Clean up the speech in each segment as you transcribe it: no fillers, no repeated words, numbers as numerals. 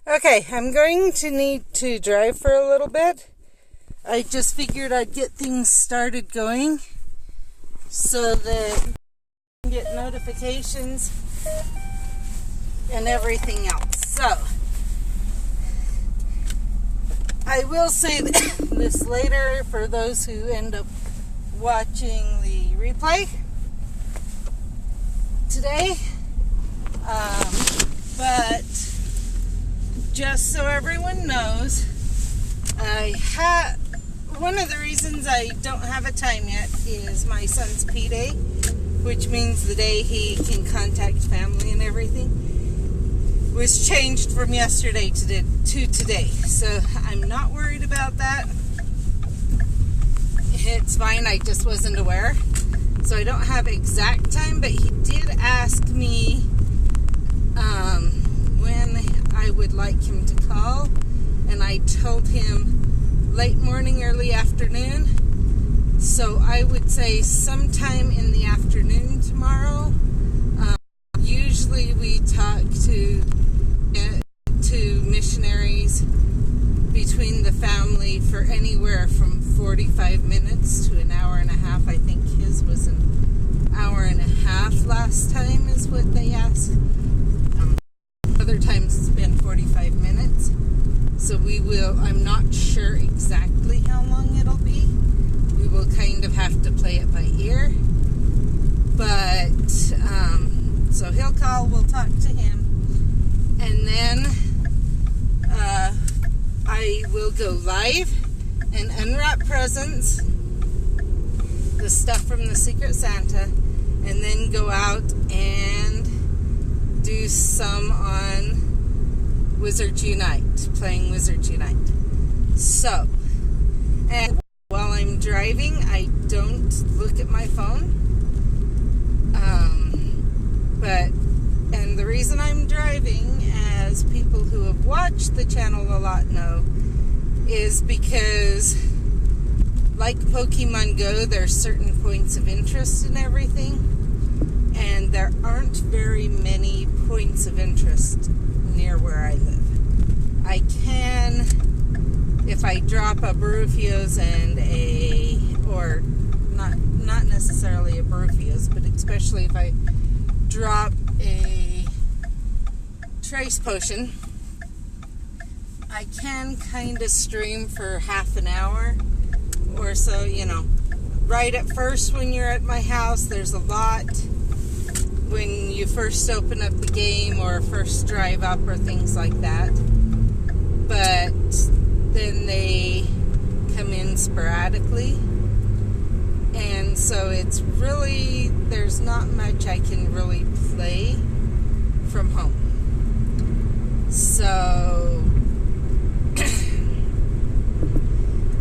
Okay, I'm going to need to drive for a little bit. I just figured I'd get things started going so that you can get notifications and everything else. So, I will say this later for those who end up watching the replay today. But just so everyone knows, one of the reasons I don't have a time yet is my son's P-Day, which means the day he can contact family and everything, was changed from yesterday to today. So I'm not worried about that. It's fine, I just wasn't aware. So I don't have exact time, but he did ask me when I would like him to call, and I told him late morning, early afternoon. So I would say sometime in the afternoon tomorrow. Usually we talk to missionaries between the family for anywhere from 45 minutes to an hour and a half. I think his was an hour and a half last time is what they asked. Other times it's been 45 minutes. So I'm not sure exactly how long it'll be. We will kind of have to play it by ear. But, so he'll call, we'll talk to him. And then I will go live and unwrap presents, the stuff from the Secret Santa, and then go out and do some on Wizards Unite, playing Wizards Unite. So, and while I'm driving, I don't look at my phone. And the reason I'm driving, as people who have watched the channel a lot know, is because, like Pokemon Go, there's certain points of interest in everything, and there aren't very many points of interest near where I live. I can, if I drop a Barufio's or not necessarily a Barufio's, but especially if I drop a Trace Potion, I can kind of stream for half an hour or so, Right at first when you're at my house, there's a lot when you first open up the game or first drive up or things like that. But then they come in sporadically. And so it's really, there's not much I can really play from home. So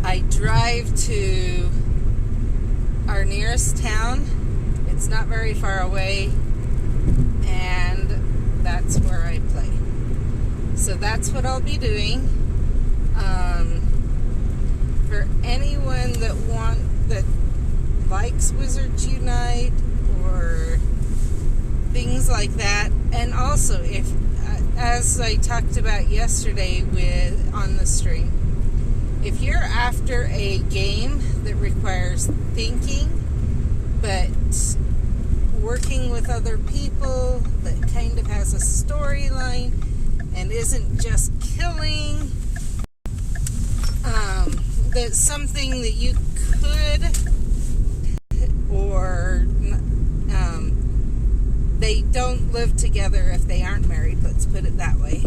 I drive to our nearest town. It's not very far away, and that's where I play. So that's what I'll be doing. For anyone that likes Wizards Unite or things like that, and also if, as I talked about yesterday on the stream, if you're after a game that requires thinking, but working with other people, that kind of has a storyline and isn't just killing, that's something that you could, or they don't live together if they aren't married, let's put it that way.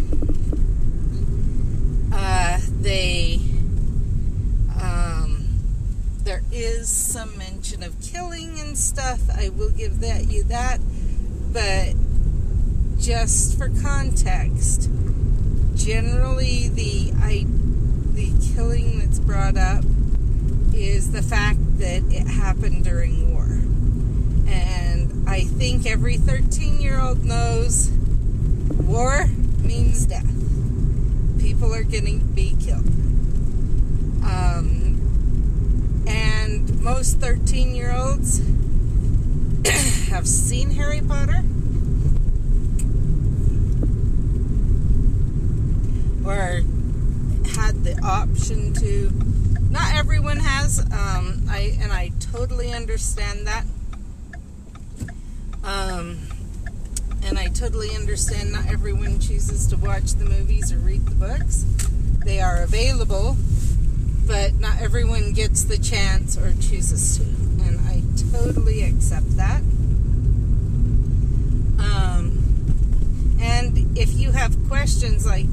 There is some mention of killing and stuff. I will give you that, but just for context, generally the killing that's brought up is the fact that it happened during war. And I think every 13-year-old knows war means death. People are going to be killed. And most 13-year-olds have seen Harry Potter. attention to. Not everyone has, I totally understand that. And I totally understand not everyone chooses to watch the movies or read the books. They are available, but not everyone gets the chance or chooses to. And I totally accept that. And if you have questions like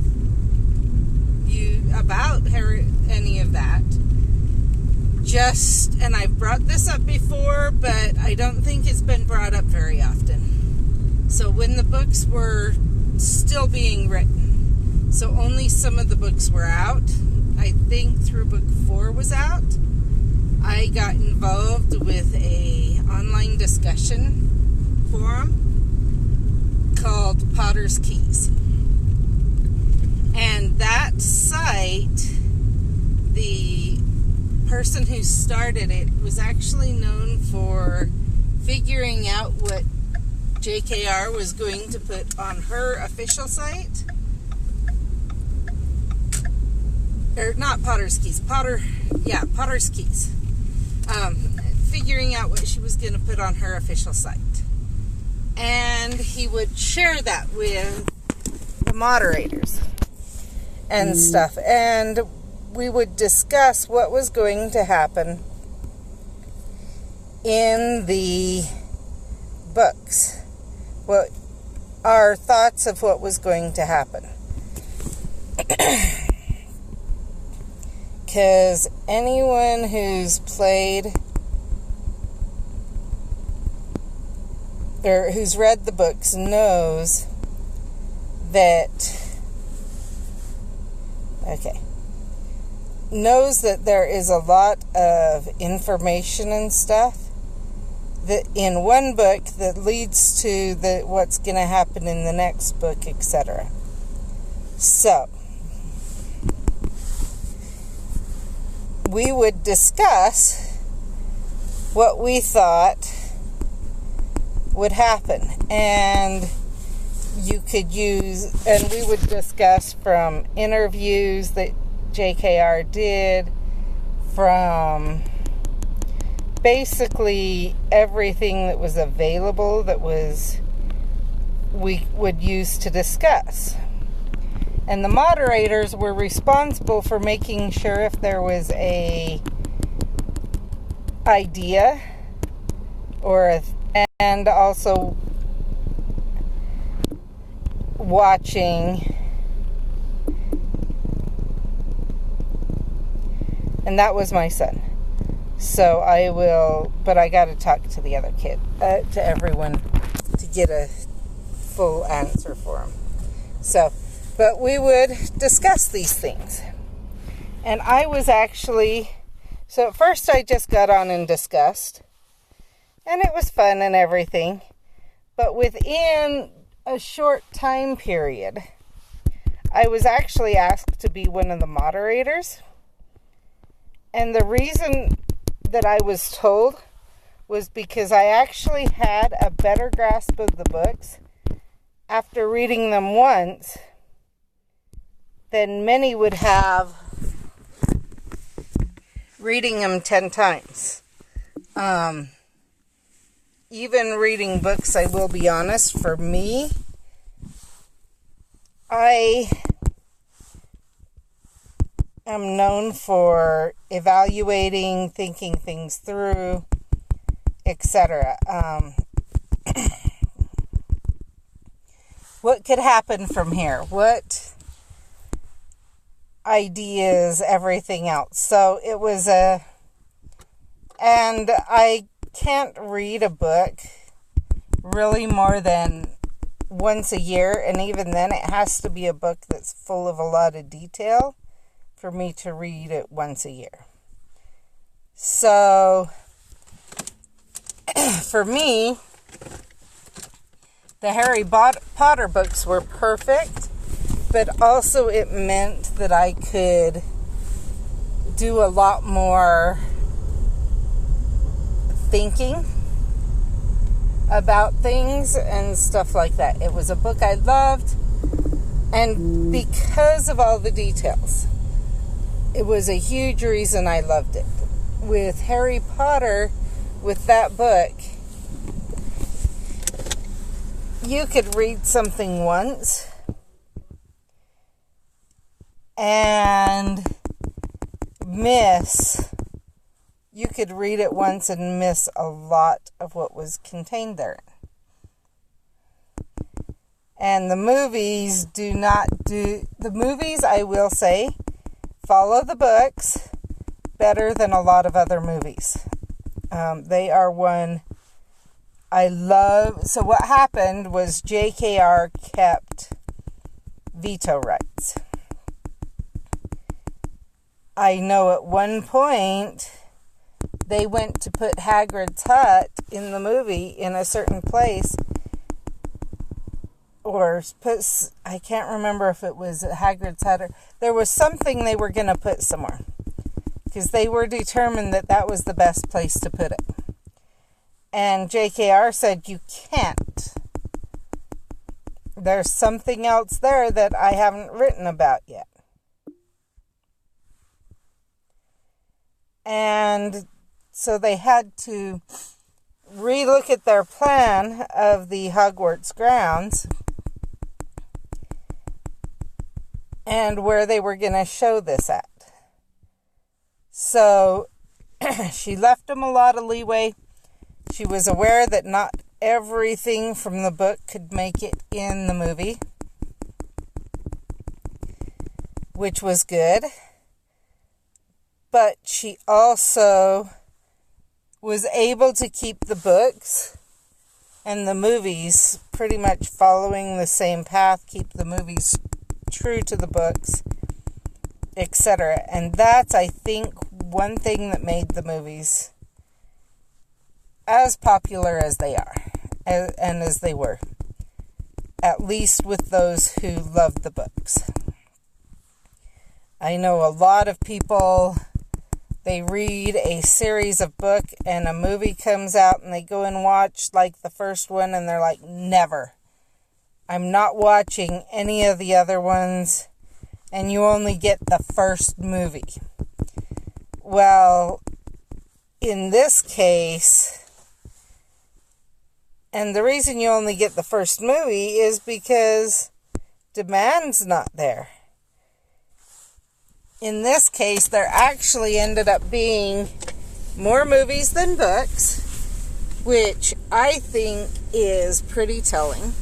about any of that, and I've brought this up before, but I don't think it's been brought up very often. So when the books were still being written, so only some of the books were out, I think through book 4 was out, I got involved with a online discussion forum called Potter's Keys. And that site, the person who started it was actually known for figuring out what JKR was going to put on her official site. Or not Potter's Keys. Potter's Keys. Figuring out what she was going to put on her official site. And he would share that with the moderators and stuff. And we would discuss what was going to happen in the books. What our thoughts of what was going to happen. Because anyone who's played or who's read the books knows that there is a lot of information and stuff that in one book that leads to what's going to happen in the next book, etc. So we would discuss what we thought would happen, and you could use, and we would discuss from interviews that JKR did, from basically everything that was available that we would use to discuss. And the moderators were responsible for making sure if there was a idea and also watching. And that was my son. So but I got to talk to the other kid, to everyone, to get a full answer for him. But we would discuss these things. And I was actually, so at first I just got on and discussed. And it was fun and everything. But within a short time period, I was actually asked to be one of the moderators. And the reason that I was told was because I actually had a better grasp of the books after reading them once than many would have reading them 10 times. Even reading books, I will be honest, for me, I am known for evaluating, thinking things through, etc. What could happen from here? What ideas, everything else. So it was and I can't read a book really more than once a year, and even then it has to be a book that's full of a lot of detail for me to read it once a year. So for me, the Harry Potter books were perfect, but also it meant that I could do a lot more thinking about things and stuff like that. It was a book I loved, and because of all the details, it was a huge reason I loved it. With Harry Potter, with that book, you could read something once and you could read it once and miss a lot of what was contained there. And the movies I will say, follow the books better than a lot of other movies. They are one I love. So what happened was JKR kept veto rights. I know at one point they went to put Hagrid's hut in the movie in a certain place, or I can't remember if it was Hagrid's hut, or there was something they were going to put somewhere, because they were determined that that was the best place to put it. And JKR said, you can't. There's something else there that I haven't written about yet. And so they had to relook at their plan of the Hogwarts grounds and where they were going to show this at. So she left them a lot of leeway. She was aware that not everything from the book could make it in the movie, which was good. But she also was able to keep the books and the movies pretty much following the same path, keep the movies true to the books, etc. And that's, I think, one thing that made the movies as popular as they are, and as they were, at least with those who loved the books. I know a lot of people, they read a series of book and a movie comes out and they go and watch like the first one and they're like, never. I'm not watching any of the other ones, and you only get the first movie. Well, in this case, and the reason you only get the first movie is because demand's not there. In this case, there actually ended up being more movies than books, which I think is pretty telling.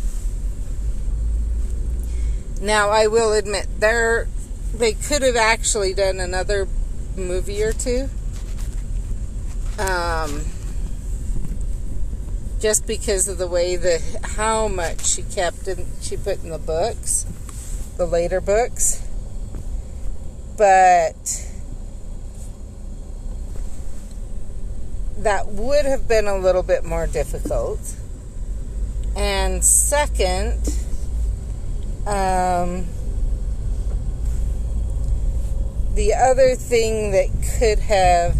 Now, I will admit, they could have actually done another movie or two. Just because of the way how much she put in the books, the later books. But that would have been a little bit more difficult. And second, the other thing that could have,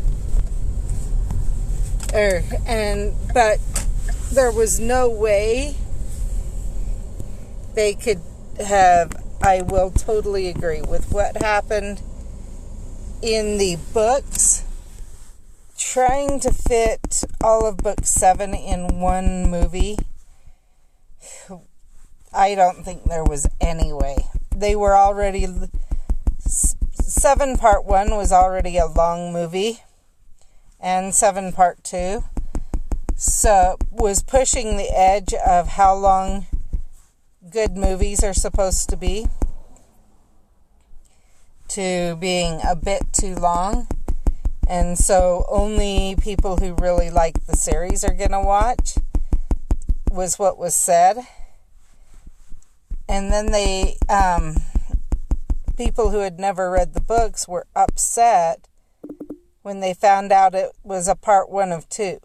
but there was no way they could have, I will totally agree with what happened in the books. Trying to fit all of book 7 in one movie, I don't think there was any way. They were already, 7 part 1 was already a long movie, and 7 part 2. So, was pushing the edge of how long good movies are supposed to be to being a bit too long. And so, only people who really like the series are going to watch, was what was said. And then people who had never read the books were upset when they found out it was a part 1 of 2.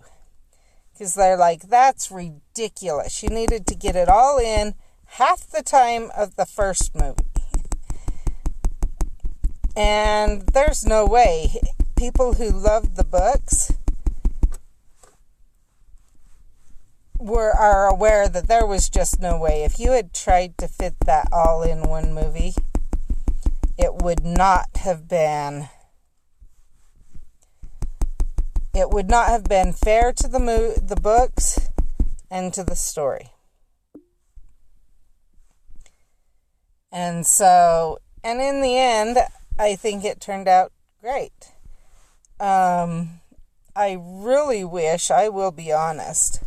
Because they're like, that's ridiculous. You needed to get it all in half the time of the first movie. And there's no way. People who loved the books are aware that there was just no way. If you had tried to fit that all in one movie, it would not have been fair to the books and to the story. And so, and in the end, I think it turned out great. I really wish, I will be honest,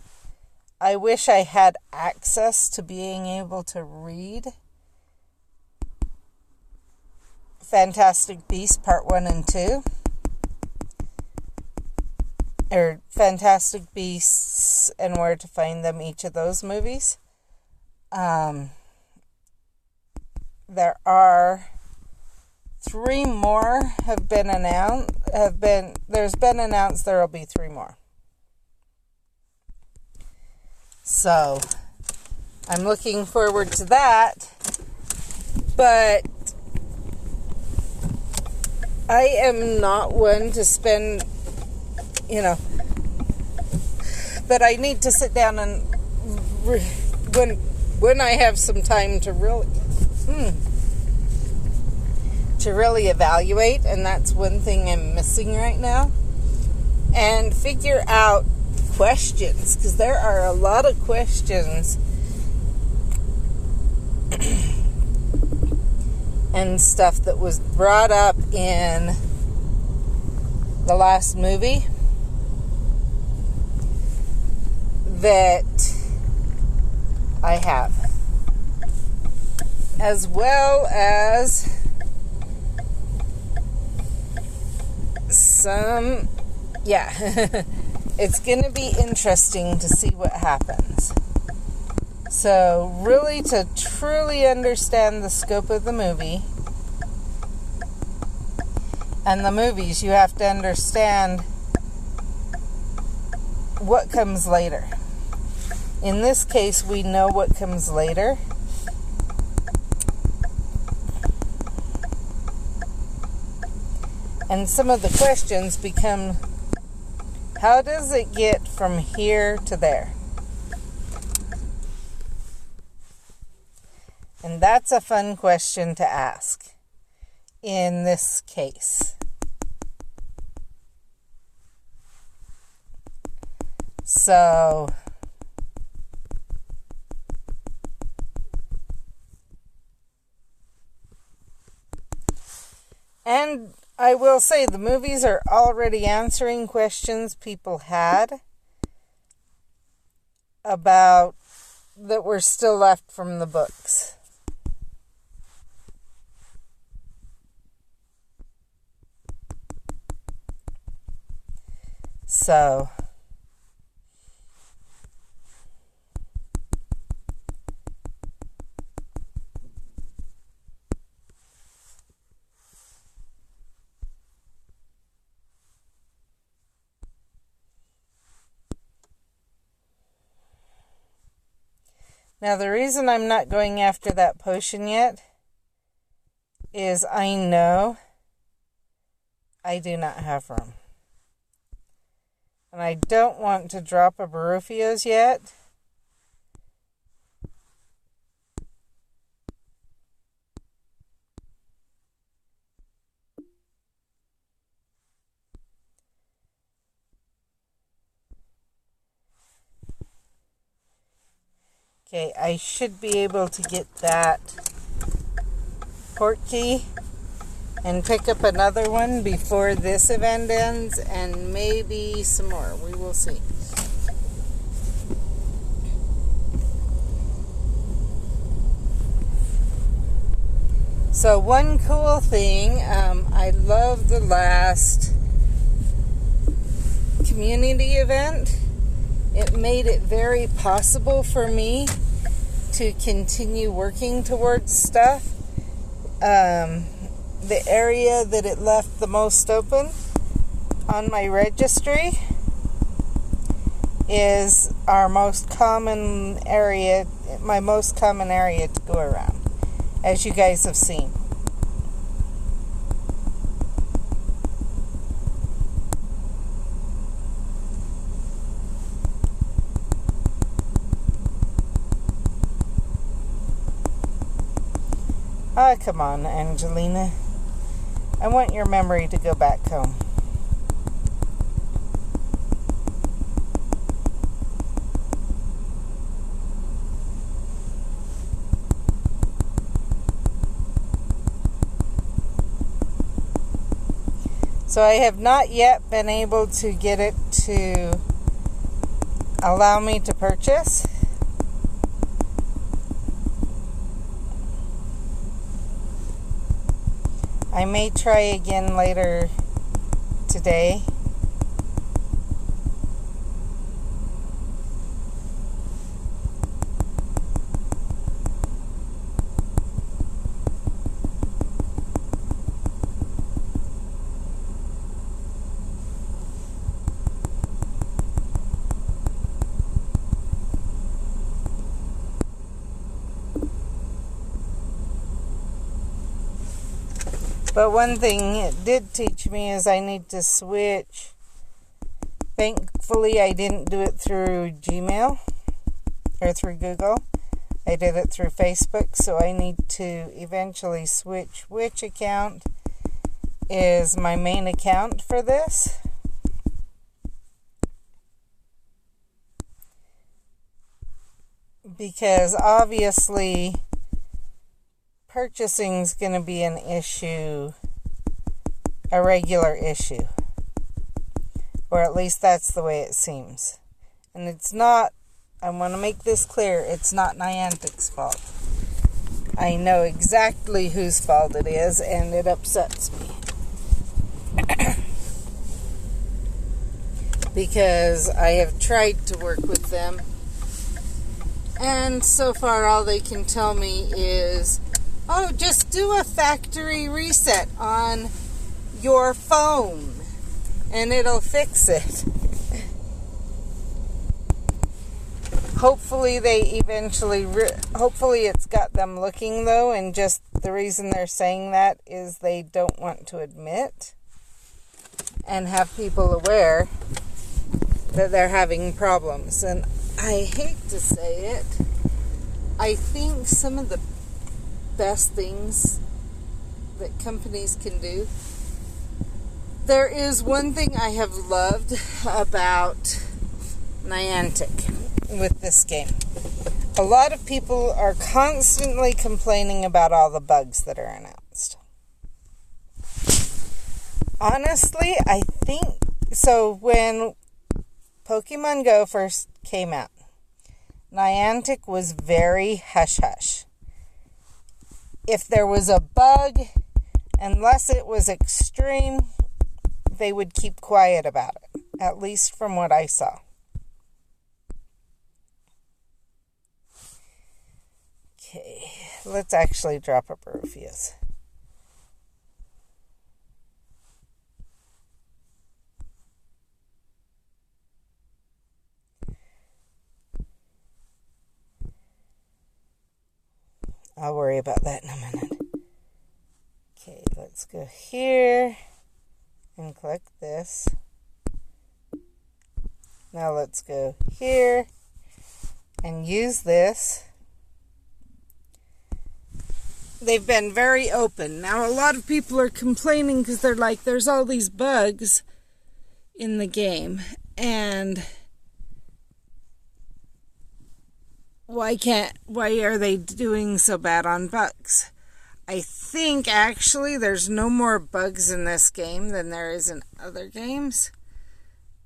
I wish I had access to being able to read Fantastic Beasts Part 1 and 2. Or Fantastic Beasts and Where to Find Them, each of those movies. There are 3 more have been announced. There's been announced there will be 3 more. So, I'm looking forward to that. But I am not one to spend, but I need to sit down and when I have some time to really evaluate, and that's one thing I'm missing right now, and figure out questions, because there are a lot of questions and stuff that was brought up in the last movie that I have, as well as some, it's going to be interesting to see what happens. So, really, to truly understand the scope of the movie and the movies, you have to understand what comes later. In this case, we know what comes later. And some of the questions become, how does it get from here to there? And that's a fun question to ask in this case. So, and I will say the movies are already answering questions people had about that were still left from the books. So, now the reason I'm not going after that potion yet is I know I do not have room. And I don't want to drop a Barufios yet. Okay, I should be able to get that port key and pick up another one before this event ends, and maybe some more. We will see. So one cool thing, I love the last community event. It made it very possible for me to continue working towards stuff. The area that it left the most open on my registry is our most common area, my most common area to go around, as you guys have seen. Ah, come on, Angelina. I want your memory to go back home. So I have not yet been able to get it to allow me to purchase. I may try again later today. But one thing it did teach me is I need to switch. Thankfully, I didn't do it through Gmail or through Google. I did it through Facebook, so I need to eventually switch which account is my main account for this. Because obviously purchasing is going to be an issue, a regular issue. Or at least that's the way it seems. And it's not, I want to make this clear, it's not Niantic's fault. I know exactly whose fault it is, and it upsets me. Because I have tried to work with them, and so far all they can tell me is, oh, just do a factory reset on your phone and it'll fix it. Hopefully hopefully it's got them looking though, and just the reason they're saying that is they don't want to admit and have people aware that they're having problems. And I hate to say it, I think some of the best things that companies can do. There is one thing I have loved about Niantic with this game. A lot of people are constantly complaining about all the bugs that are announced. Honestly, I think so. When Pokemon Go first came out, Niantic was very hush-hush. If there was a bug, unless it was extreme, they would keep quiet about it, at least from what I saw. Okay, let's actually drop up Rufus. I'll worry about that in a minute. Okay, let's go here and click this. Now let's go here and use this. They've been very open. Now a lot of people are complaining because they're like, there's all these bugs in the game, and why are they doing so bad on bugs? I think actually there's no more bugs in this game than there is in other games.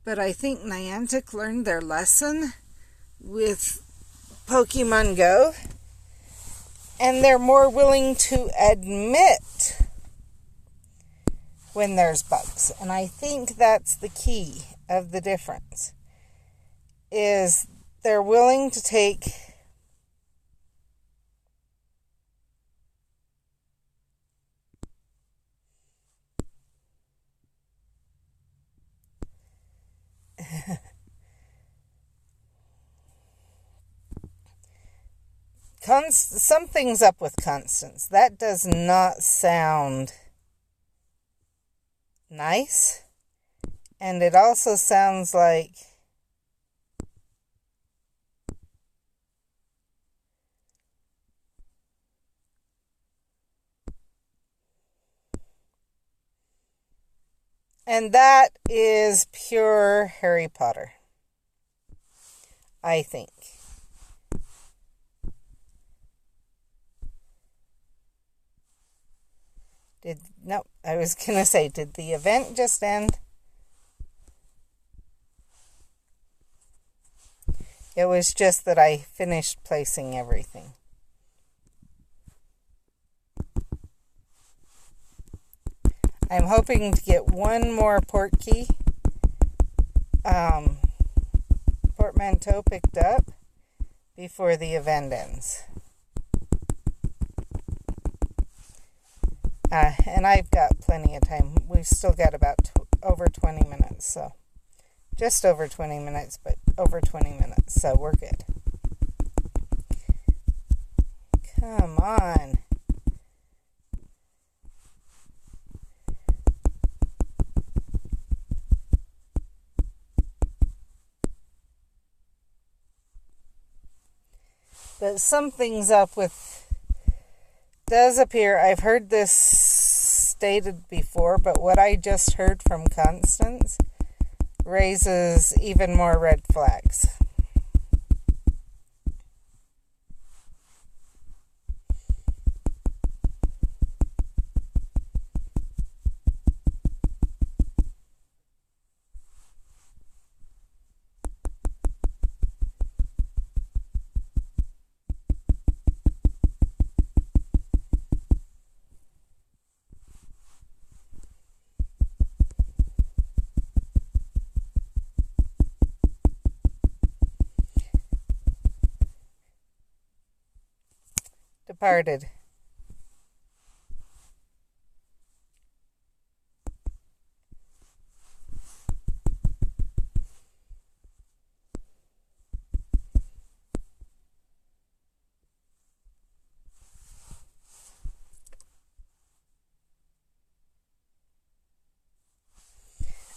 But I think Niantic learned their lesson with Pokemon Go. And they're more willing to admit when there's bugs. And I think that's the key of the difference. Is they're willing to take something's up with Constance. That does not sound nice. And it also sounds like And that is pure Harry Potter, I think. I was going to say, did the event just end? It was just that I finished placing everything. I'm hoping to get one more portmanteau picked up before the event ends. And I've got plenty of time. We've still got about over 20 minutes, so just over 20 minutes, but over 20 minutes, so we're good. Come on. But something's up with, does appear, I've heard this stated before, but what I just heard from Constance raises even more red flags. Departed.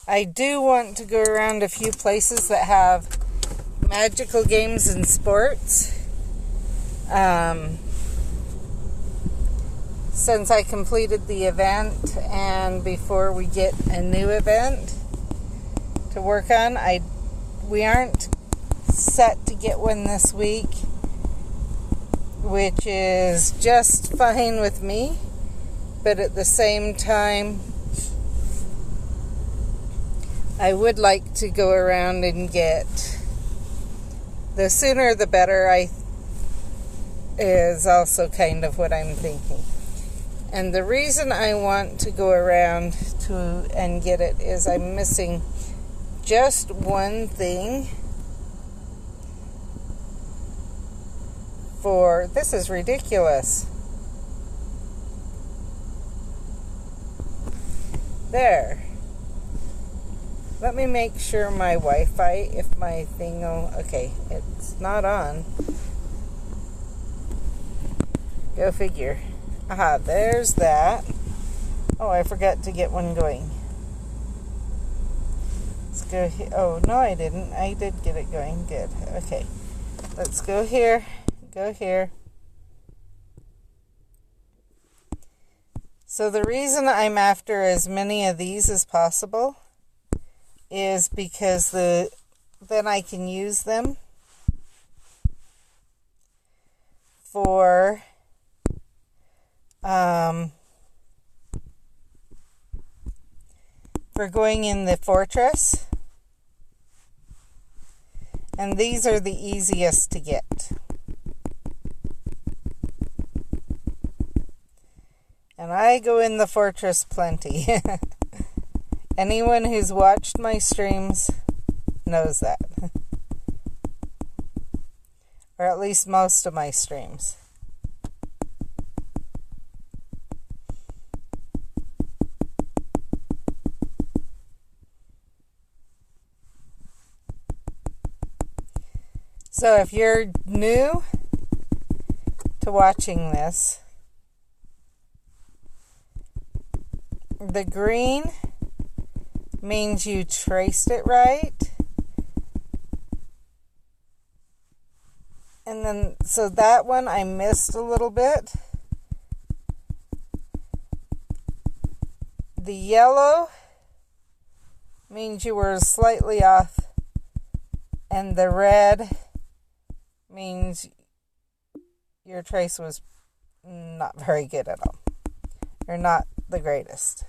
I do want to go around a few places that have magical games and sports. Since I completed the event and before we get a new event to work on, we aren't set to get one this week, which is just fine with me, but at the same time I would like to go around and get, the sooner the better, is also kind of what I'm thinking. And the reason I want to go around and get it is I'm missing just one thing for, this is ridiculous. There. Let me make sure my Wi-Fi, if my thing will, okay, it's not on. Go figure. Aha, there's that. Oh, I forgot to get one going. Let's go here. Oh, no, I didn't. I did get it going. Good. Okay. Let's go here. Go here. So the reason I'm after as many of these as possible is because then I can use them for going in the fortress, and these are the easiest to get. And I go in the fortress plenty. Anyone who's watched my streams knows that. Or at least most of my streams. So if you're new to watching this, the green means you traced it right. And then, so that one I missed a little bit. The yellow means you were slightly off, and the red means your trace was not very good at all. Or not the greatest.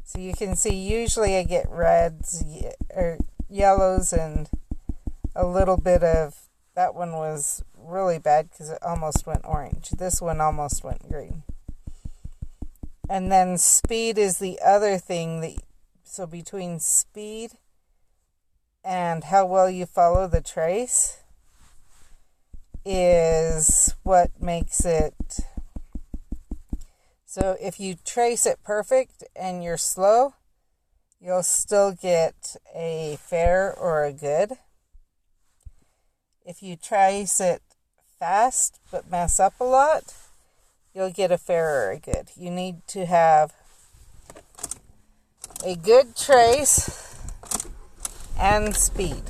So you can see usually I get reds or yellows and a little bit of, that one was really bad because it almost went orange. This one almost went green. And then speed is the other thing so between speed and how well you follow the trace is what makes it. So if you trace it perfect and you're slow, you'll still get a fair or a good. If you trace it fast but mess up a lot, you'll get a fair or a good. You need to have a good trace and speed.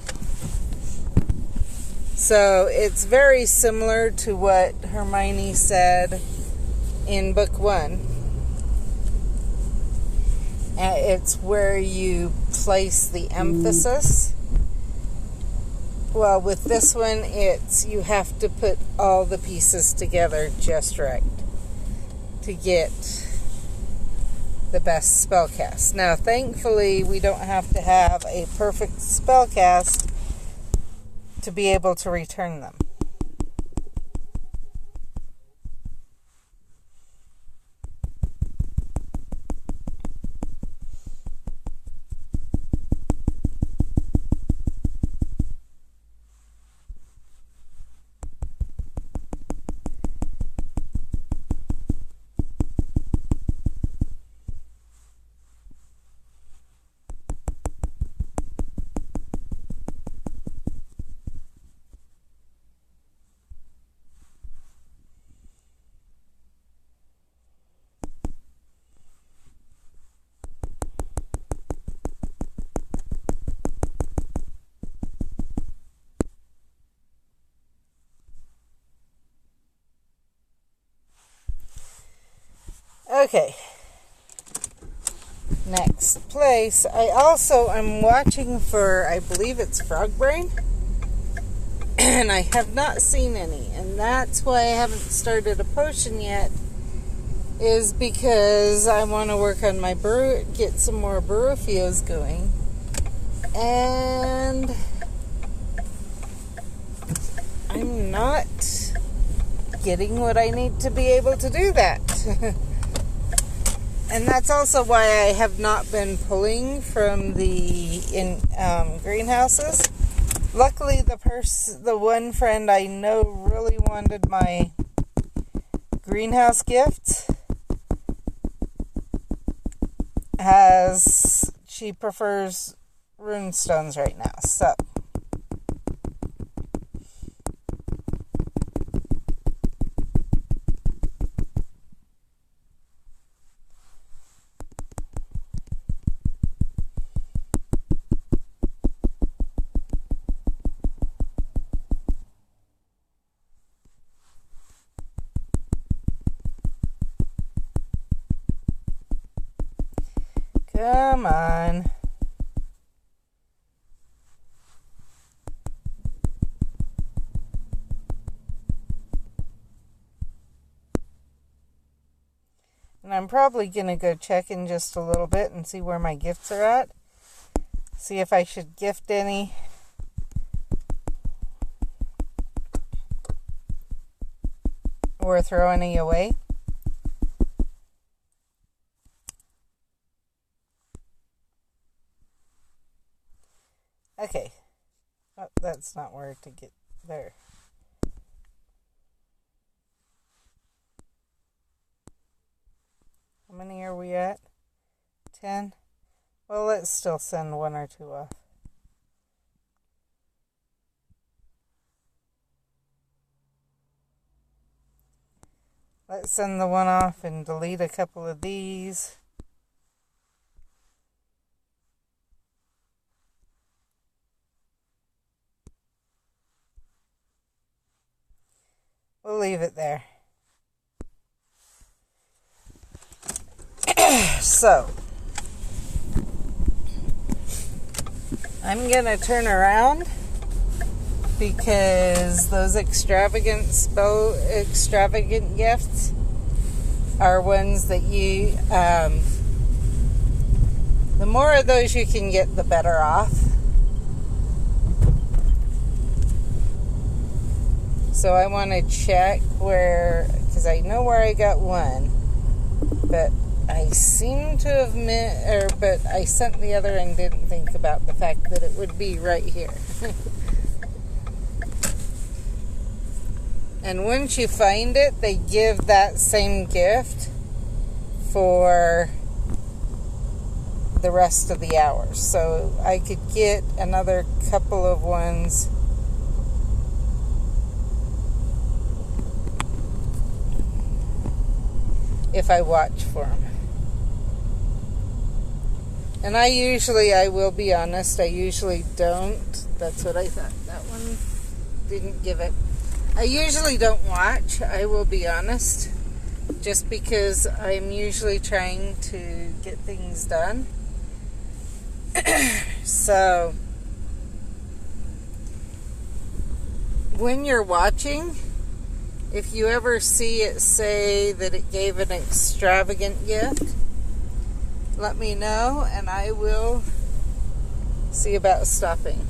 So it's very similar to what Hermione said in book 1. It's where you place the emphasis. Well, with this one, it's you have to put all the pieces together just right to get the best spellcast. Now, thankfully, we don't have to have a perfect spellcast to be able to return them. Okay, next place. I'm watching for, I believe it's frog brain, and I have not seen any, and that's why I haven't started a potion yet, is because I want to work on my get some more Burrofios going, and I'm not getting what I need to be able to do that. And that's also why I have not been pulling from the greenhouses. Luckily, the one friend I know really wanted my greenhouse gift. She prefers runestones right now, so. Come on. And I'm probably going to go check in just a little bit and see where my gifts are at. See if I should gift any. Or throw any away. Okay. Oh, that's not where to get there. How many are we at? 10? Well, let's still send 1 or 2 off. Let's send the 1 off and delete a couple of these. We'll leave it there. So, I'm going to turn around because those extravagant gifts are ones that you, the more of those you can get, the better off. So I want to check where, because I know where I got one, but I seem to have but I sent the other and didn't think about the fact that it would be right here. And once you find it, they give that same gift for the rest of the hours. So I could get another couple of ones if I watch for them. And I will be honest, I usually don't. That's what I thought. That one didn't give it. I usually don't watch, I will be honest, just because I'm usually trying to get things done. So, when you're watching, if you ever see it say that it gave an extravagant gift, let me know and I will see about stopping.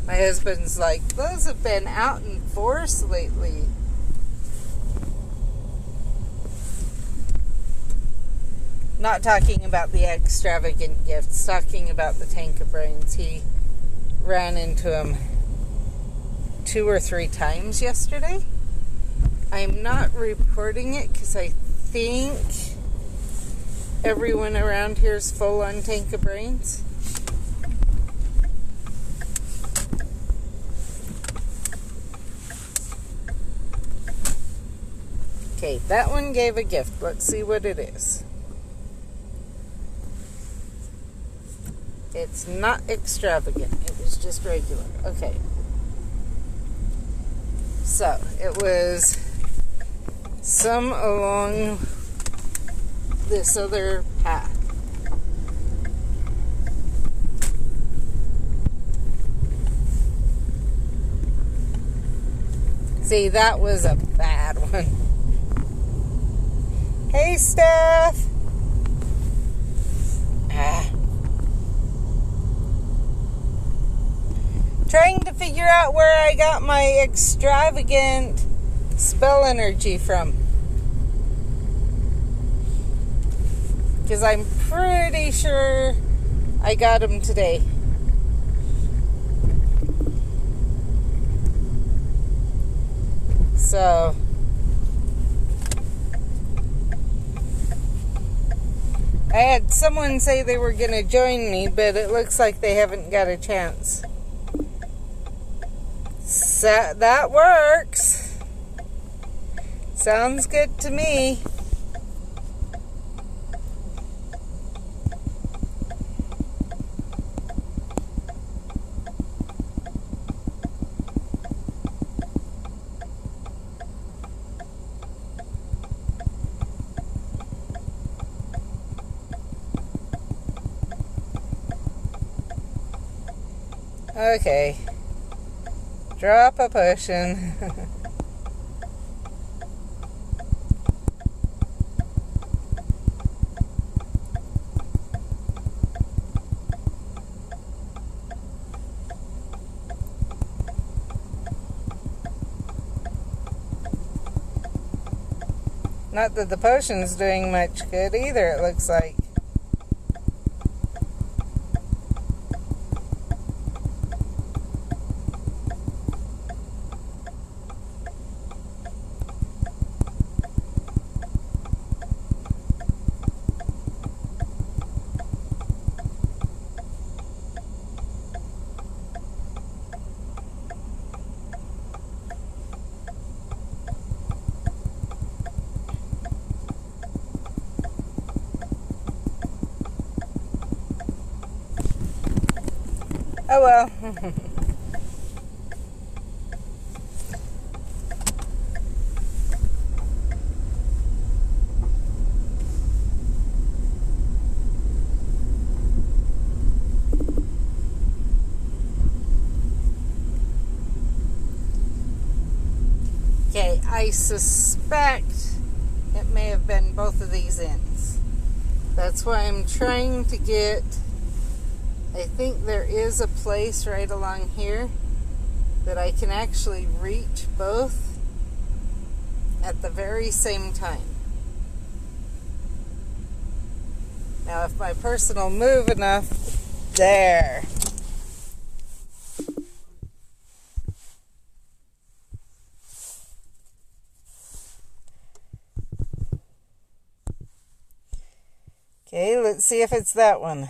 My husband's like, those have been out in force lately. Not talking about the extravagant gifts, talking about the tank of brains. He ran into him 2 or 3 times yesterday. I'm not reporting it because I think everyone around here is full on tank of brains. Okay, that one gave a gift. Let's see what it is. It's not extravagant. It was just regular. Okay. So, it was some along this other path. See, that was a bad one. Hey, Steph. Trying to figure out where I got my extravagant spell energy from. Because I'm pretty sure I got them today. So, I had someone say they were going to join me, but it looks like they haven't got a chance. So, that works. Sounds good to me. Okay. Drop a potion. Not that the potion's doing much good either, it looks like. Oh well. Okay, I suspect it may have been both of these ends. That's why I'm trying to get, I think there is a place right along here that I can actually reach both at the very same time. Now, if my person will move enough, there. Okay, let's see if it's that one.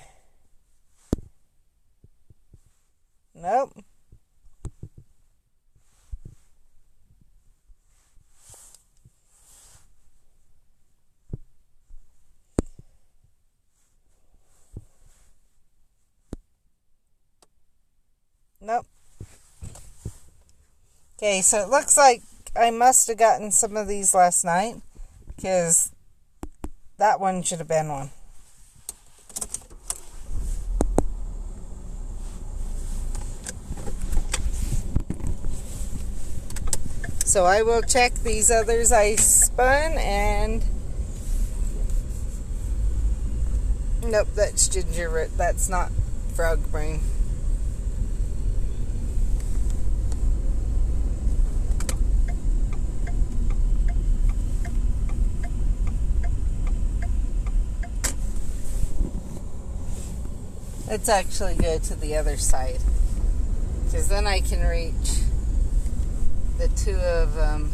Nope. Nope. Okay, so it looks like I must have gotten some of these last night, because that one should have been one. So I will check these others I spun, and nope, that's ginger root. That's not frog brain. Let's actually go to the other side, because then I can reach the two of them.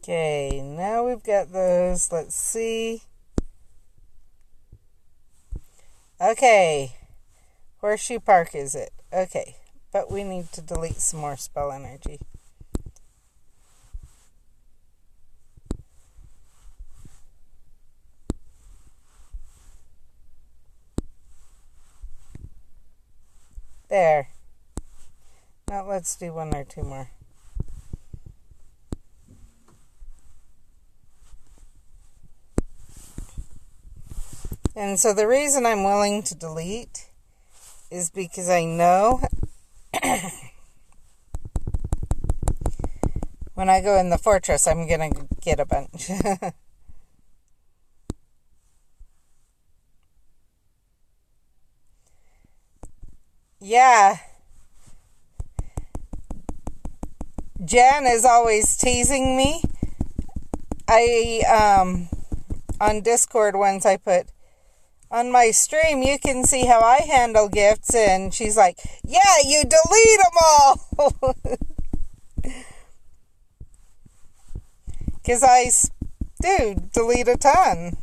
Okay, now we've got those. Let's see. Okay, Horseshoe Park is it? Okay, but we need to delete some more spell energy. There. Now let's do one or two more. And so the reason I'm willing to delete is because I know when I go in the fortress, I'm going to get a bunch. Yeah. Jan is always teasing me. On Discord once I put, on my stream, you can see how I handle gifts, and she's like, yeah, you delete them all! Because I do delete a ton.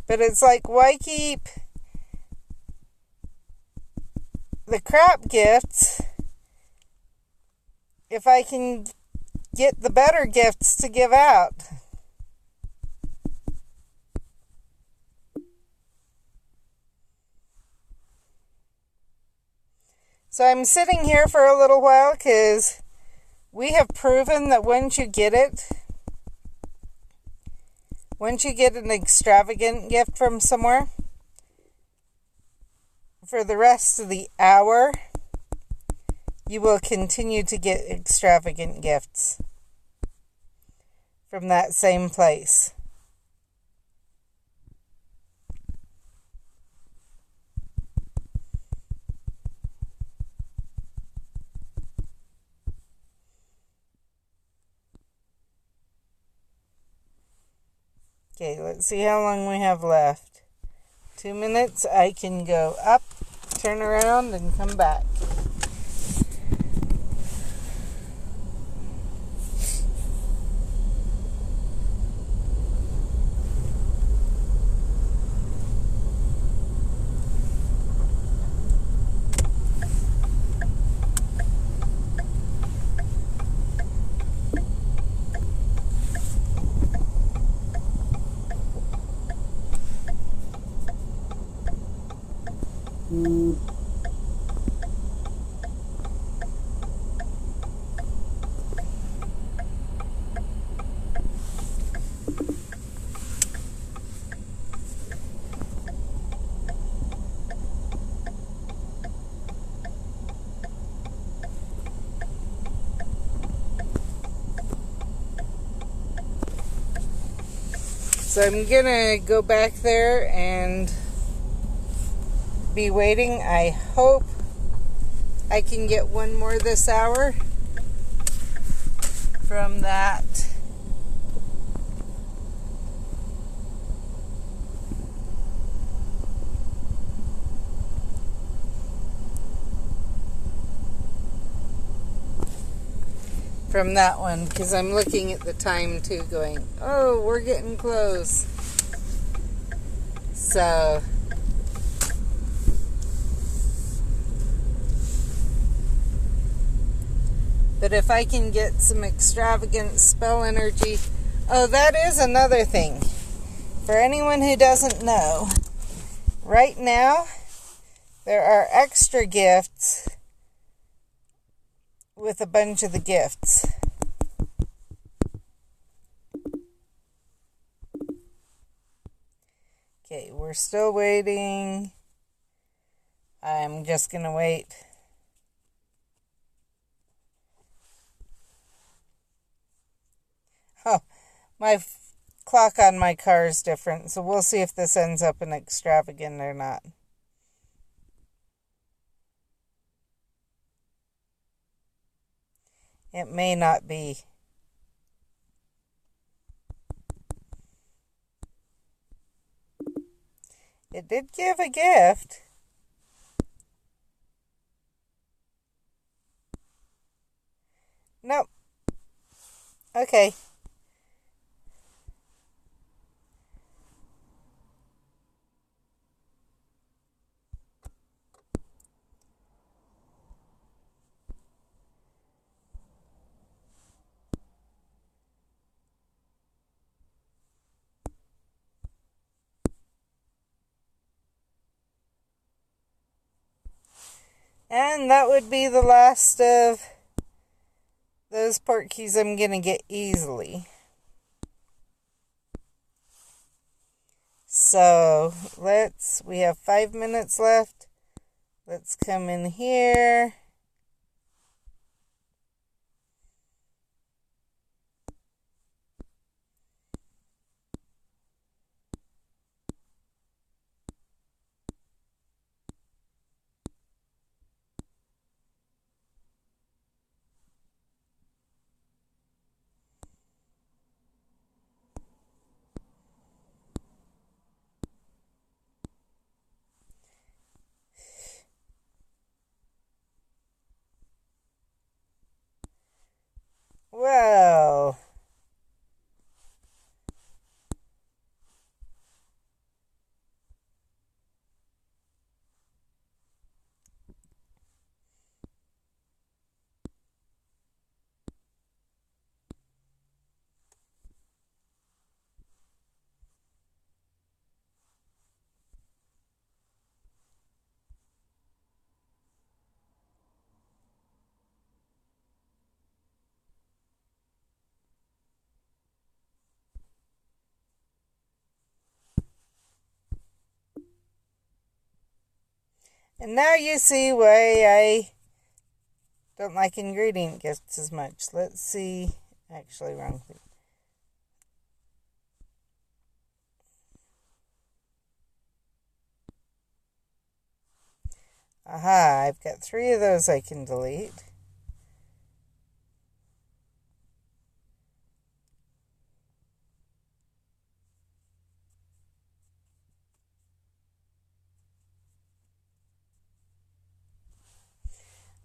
But it's like, why keep the crap gifts if I can get the better gifts to give out? So I'm sitting here for a little while because we have proven that once you get an extravagant gift from somewhere, for the rest of the hour, you will continue to get extravagant gifts from that same place. Okay, let's see how long we have left. 2 minutes. I can go up, turn around, and come back. So I'm gonna go back there and be waiting. I hope I can get one more this hour from that. From that one, because I'm looking at the time too, going, oh, we're getting close. So, but if I can get some extravagant spell energy, oh, that is another thing. For anyone who doesn't know, right now, there are extra gifts with a bunch of the gifts. Okay, we're still waiting. I'm just going to wait. Oh, my clock on my car is different, so we'll see if this ends up in extravagant or not. It may not be. It did give a gift. Nope. Okay. And that would be the last of those port keys I'm going to get easily. So, we have 5 minutes left. Let's come in here. Well, and now you see why I don't like ingredient gifts as much. Let's see. Actually, wrong thing. Aha, I've got 3 of those I can delete.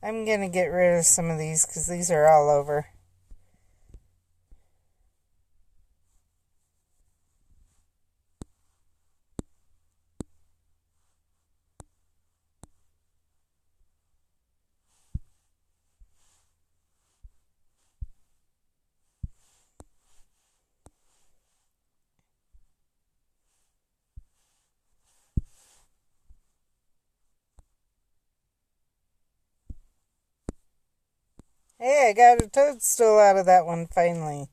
I'm going to get rid of some of these because these are all over. Hey, I got a toadstool out of that one finally.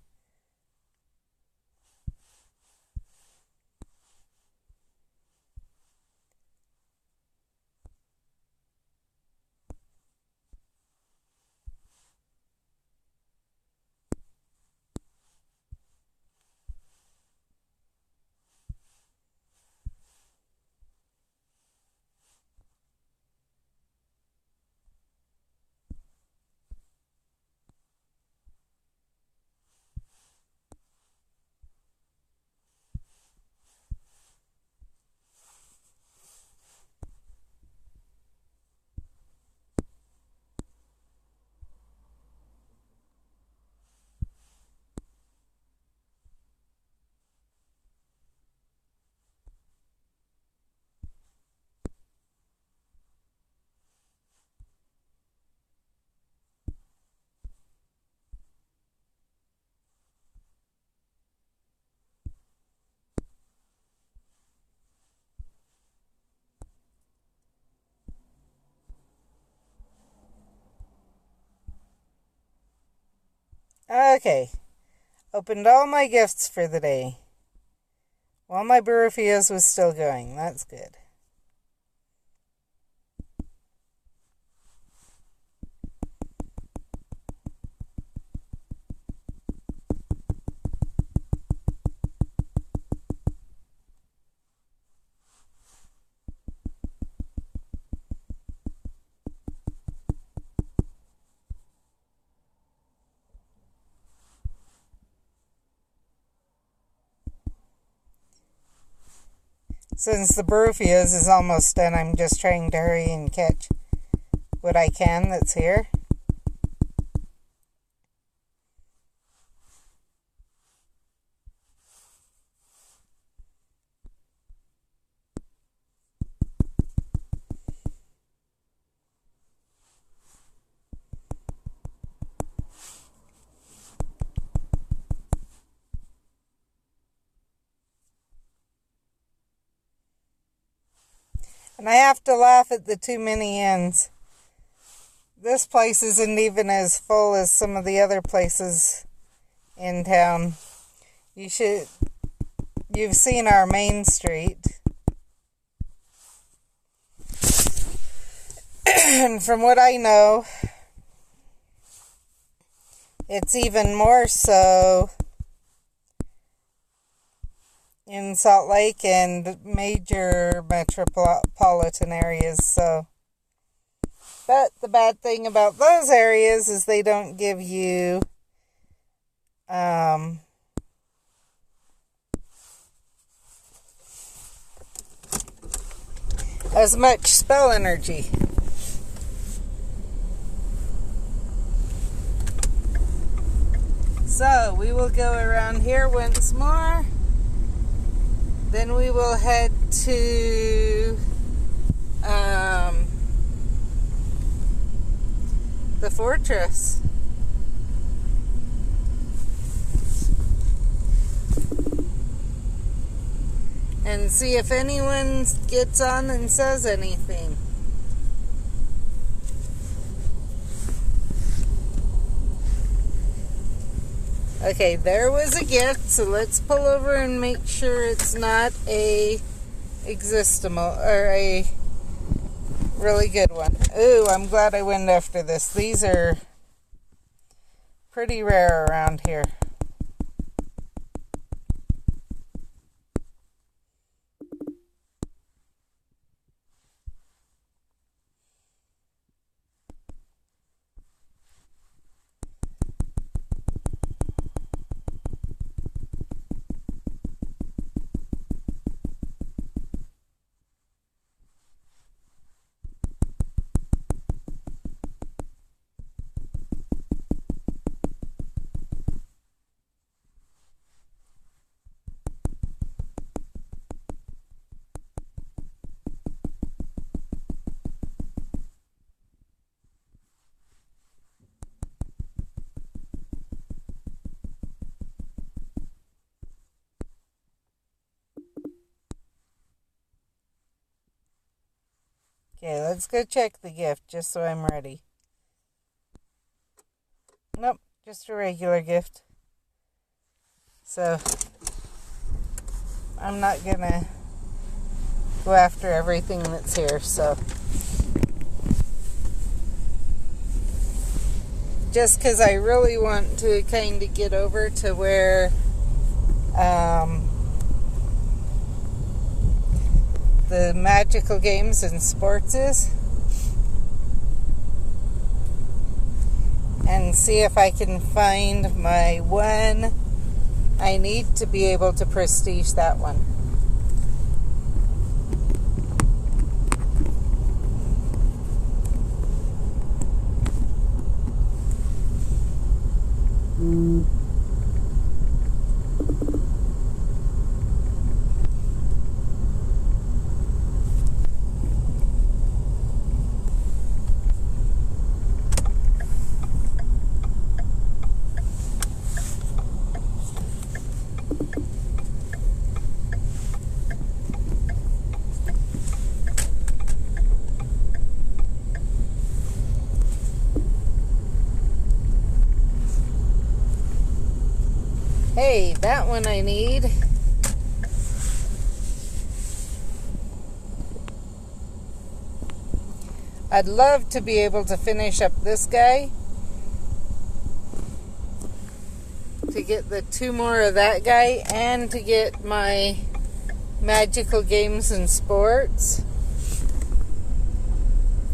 Okay. Opened all my gifts for the day. While my Burrifias was still going. That's good. Since the Burrifias is almost done, I'm just trying to hurry and catch what I can that's here. And I have to laugh at the too many ends. This place isn't even as full as some of the other places in town. You've seen our main street. And from what I know, it's even more so in Salt Lake and major metropolitan areas. But the bad thing about those areas is they don't give you as much spell energy. So we will go around here once more. Then we will head to the fortress. And see if anyone gets on and says anything. Okay, there was a gift, so let's pull over and make sure it's not a existimal or a really good one. Ooh, I'm glad I went after this. These are pretty rare around here. Okay, let's go check the gift just so I'm ready. Nope, just a regular gift. So, I'm not gonna go after everything that's here, so. Just because I really want to kind of get over to where the magical games and sports is, and see if I can find my one. I need to be able to prestige that one. Hey, that one I need. I'd love to be able to finish up this guy to get the 2 more of that guy and to get my Magical Games and Sports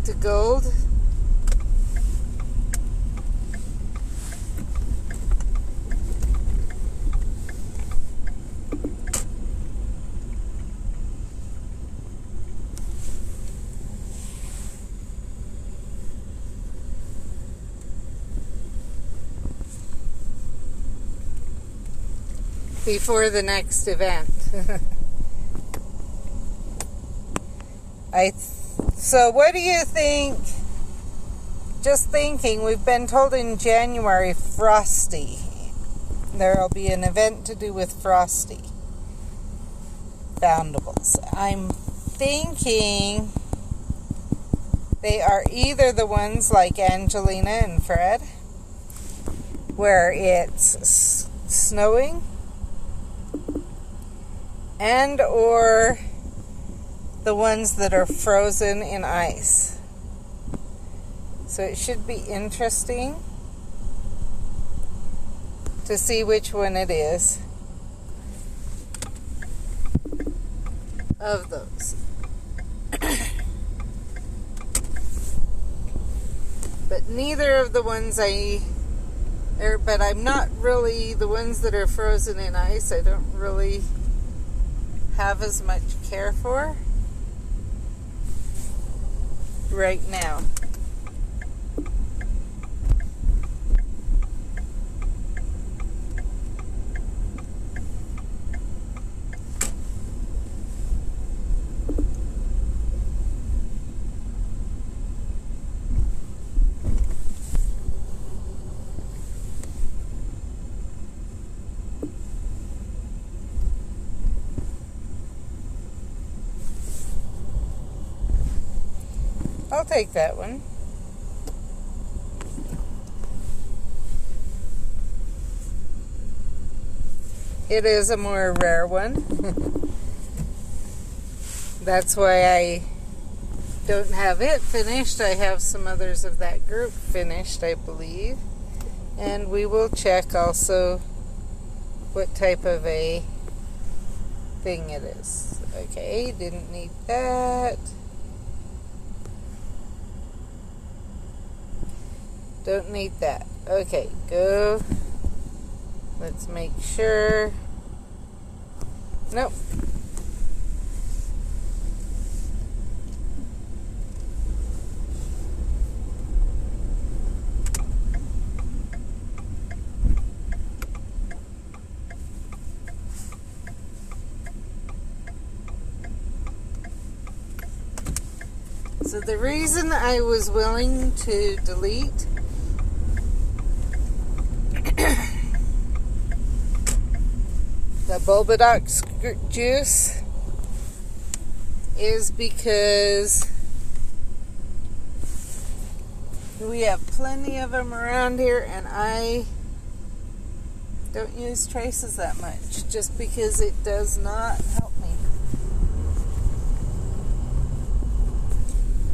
to gold. Before the next event. So what do you think? Just thinking, we've been told in January Frosty. There'll be an event to do with Frosty Foundables. I'm thinking they are either the ones like Angelina and Fred, where it's snowing, and or the ones that are frozen in ice. So it should be interesting to see which one it is of those. But neither of the ones but I'm not really, the ones that are frozen in ice, I don't really have as much care for right now. I'll take that one. It is a more rare one. That's why I don't have it finished. I have some others of that group finished, I believe. And we will check also what type of a thing it is. Okay, didn't need that. Don't need that. Okay, go. Let's make sure. Nope. So the reason I was willing to delete the Bulbadox juice is because we have plenty of them around here, and I don't use traces that much just because it does not help me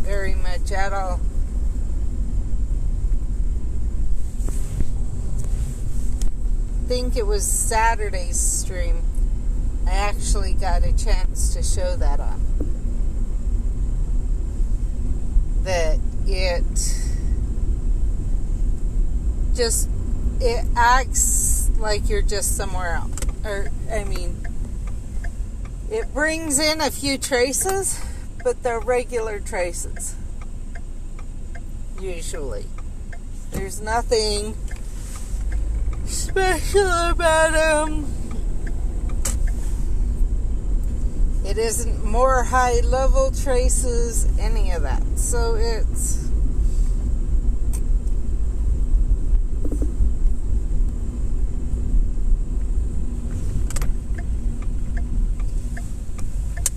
very much at all. I think it was Saturday's stream I actually got a chance to show that on. That it acts like you're just somewhere else. It brings in a few traces, but they're regular traces. Usually. There's nothing special about them. It isn't more high level traces, any of that. So it's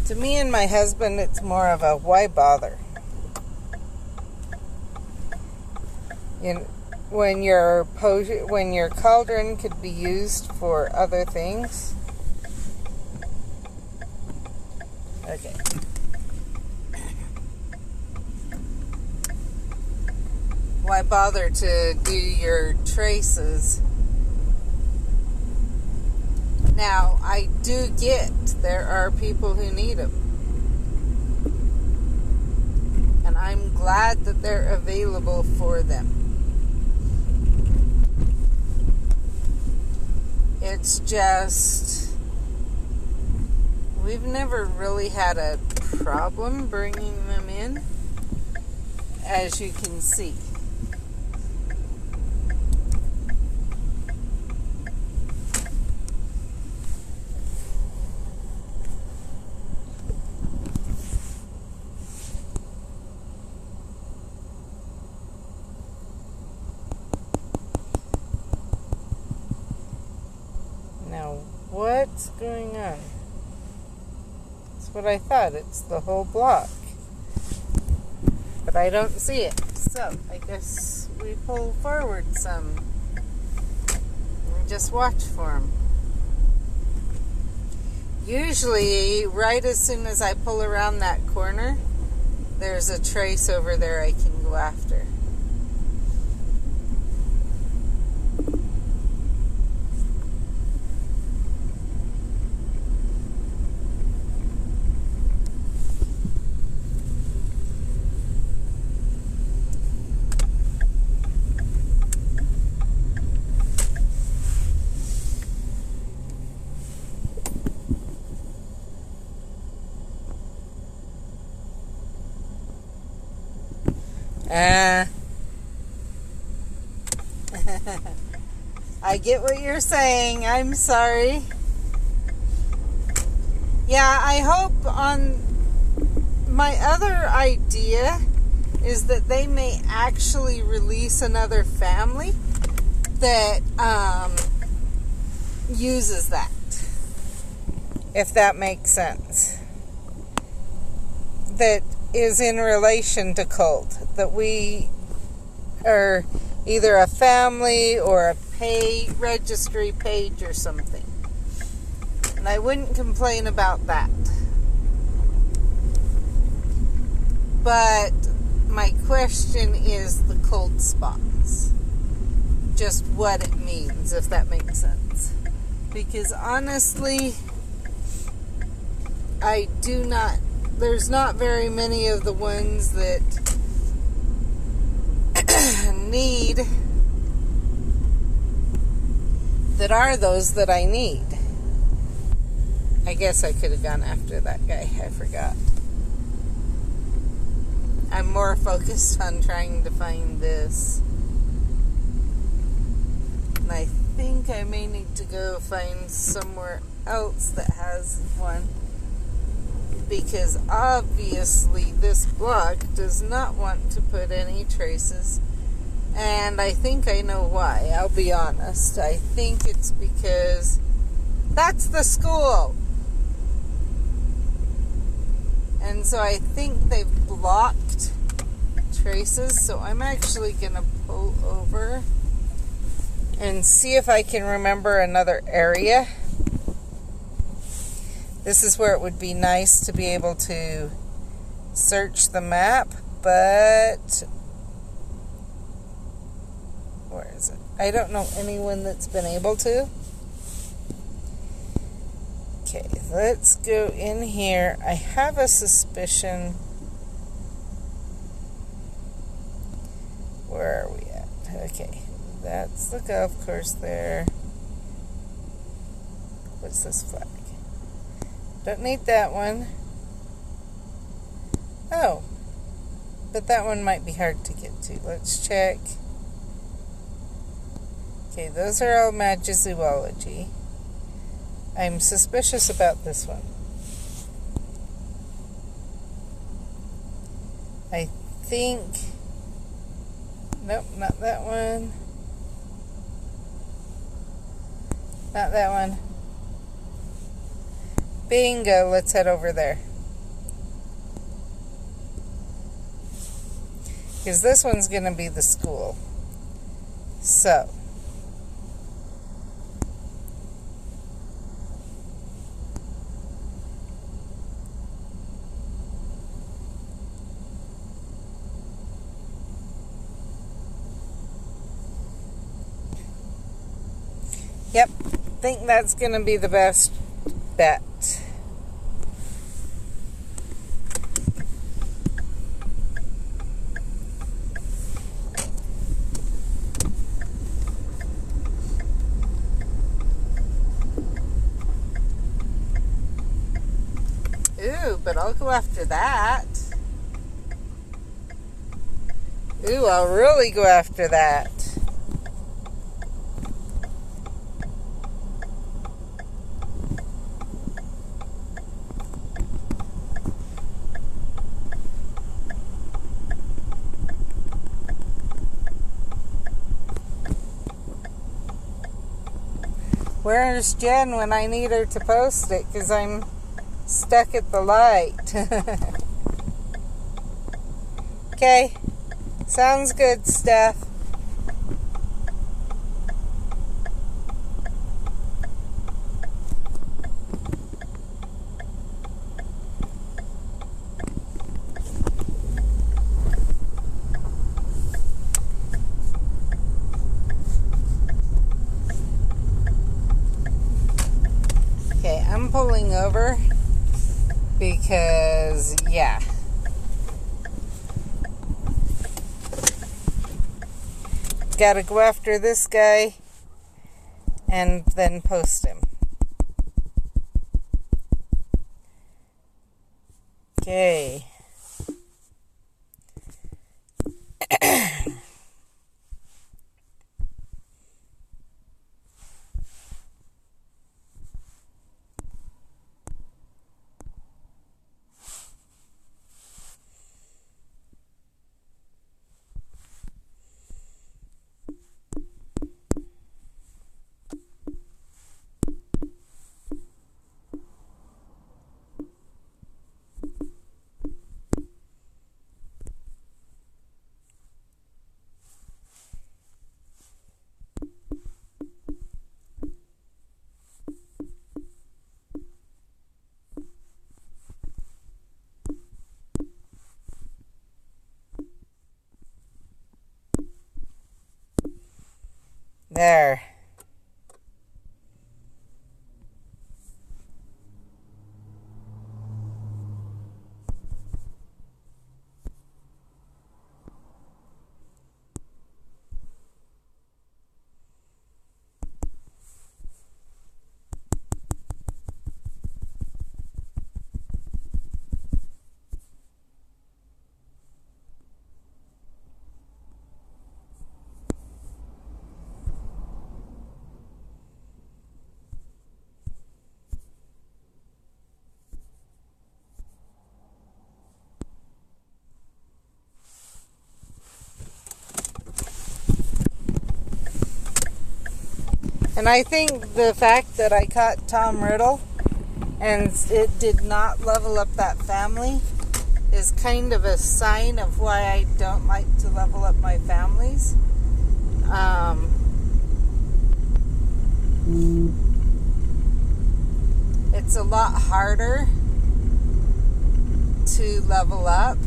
to me and my husband, it's more of a why bother? when your cauldron could be used for other things. Okay. Why bother to do your traces? Now, I do get there are people who need them. And I'm glad that they're available for them. It's just, we've never really had a problem bringing them in, as you can see. Now, what's going on? That's what I thought. It's the whole block. But I don't see it. So, I guess we pull forward some. And just watch for them. Usually, right as soon as I pull around that corner, there's a trace over there I can go after. I get what you're saying. I'm sorry. Yeah, I hope on my other idea is that they may actually release another family that uses that, if that makes sense. That is in relation to cult, that we are either a family or a registry page or something. And I wouldn't complain about that. But my question is the cold spots. Just what it means, if that makes sense. Because honestly, there's not very many of the ones that need, that are those that I need. I guess I could have gone after that guy. I forgot. I'm more focused on trying to find this. And I think I may need to go find somewhere else that has one. Because obviously this block does not want to put any traces. And I think I know why. I'll be honest. I think it's because that's the school. And so I think they've blocked traces. So I'm actually going to pull over and see if I can remember another area. This is where it would be nice to be able to search the map, but where is it? I don't know anyone that's been able to. Okay, let's go in here. I have a suspicion. Where are we at? Okay, that's the golf course there. What's this flag? Don't need that one. Oh, but that one might be hard to get to. Let's check. Okay, those are all Magizoology. I'm suspicious about this one. I think... Nope, not that one. Not that one. Bingo, let's head over there. Because this one's going to be the school. So, yep, think that's going to be the best bet. Ooh, but I'll go after that. Ooh, I'll really go after that. Where's Jen when I need her to post it? Because I'm stuck at the light. Okay. Sounds good, Steph. Okay, I'm pulling over because, yeah. Gotta go after this guy and then post him. Okay. There. And I think the fact that I caught Tom Riddle and it did not level up that family is kind of a sign of why I don't like to level up my families. It's a lot harder to level up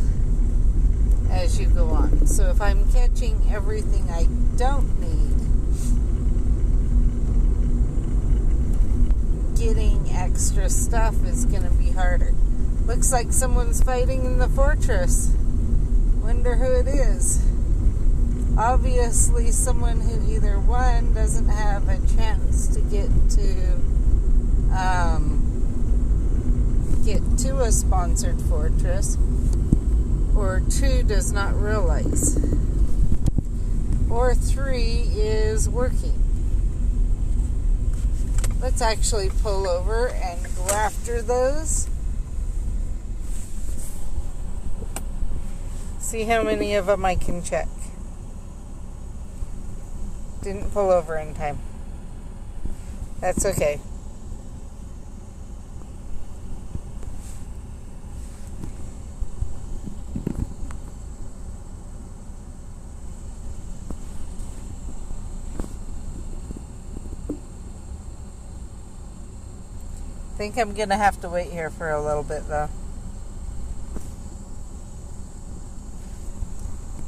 as you go on. So if I'm catching everything I don't need, getting extra stuff is going to be harder. Looks like someone's fighting in the fortress. Wonder who it is. Obviously someone who either one doesn't have a chance to get to a sponsored fortress, or two does not realize, or three is working. Let's actually pull over and go after those. See how many of them I can check. Didn't pull over in time. That's okay. I think I'm going to have to wait here for a little bit, though.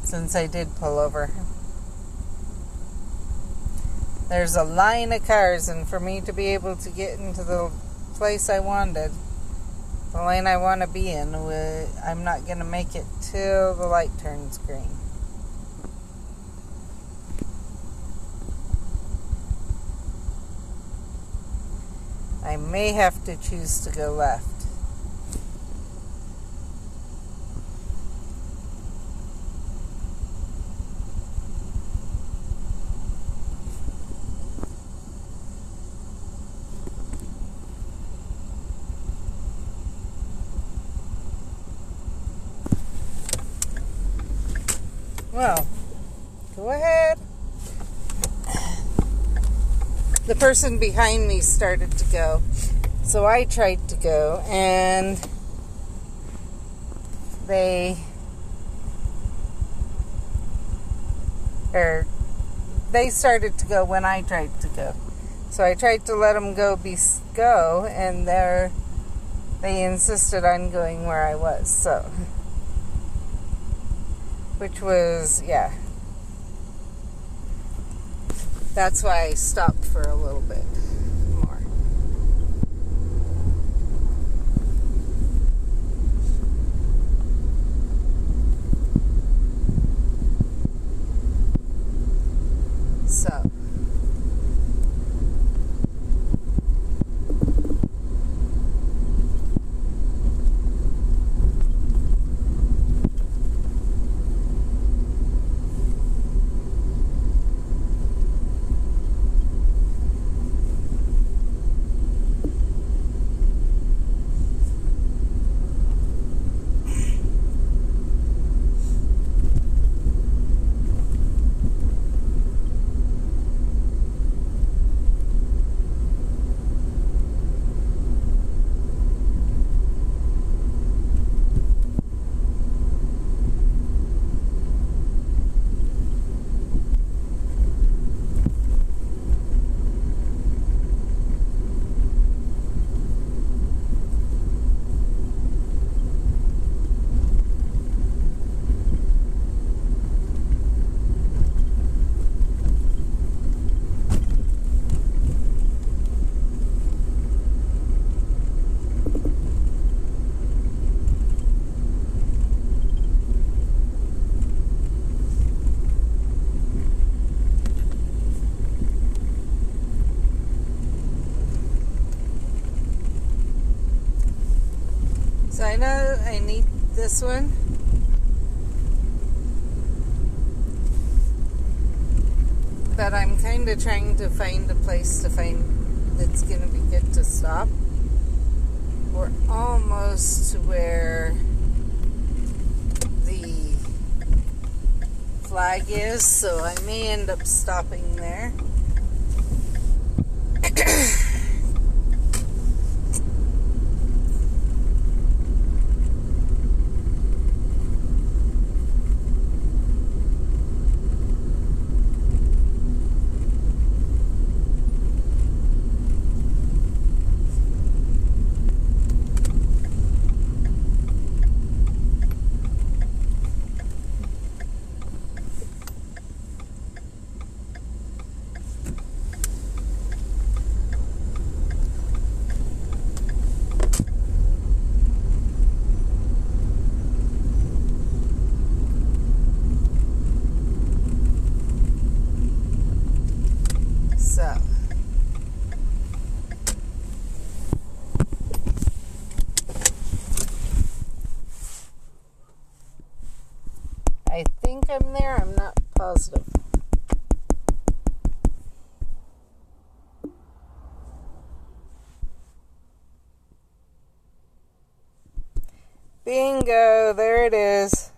Since I did pull over. There's a line of cars, and for me to be able to get into the place I wanted, the lane I want to be in, I'm not going to make it till the light turns green. I may have to choose to go left. Well, go ahead. The person behind me started to go, so I tried to go, and they started to go when I tried to go. So I tried to let them go, and they insisted on going where I was. So, which was, yeah. That's why I stopped for a little bit more. So. So I know I need this one. But I'm kind of trying to find a place that's going to be good to stop. We're almost to where the flag is, so I may end up stopping there. So, I think I'm there, I'm not positive. Bingo, there it is.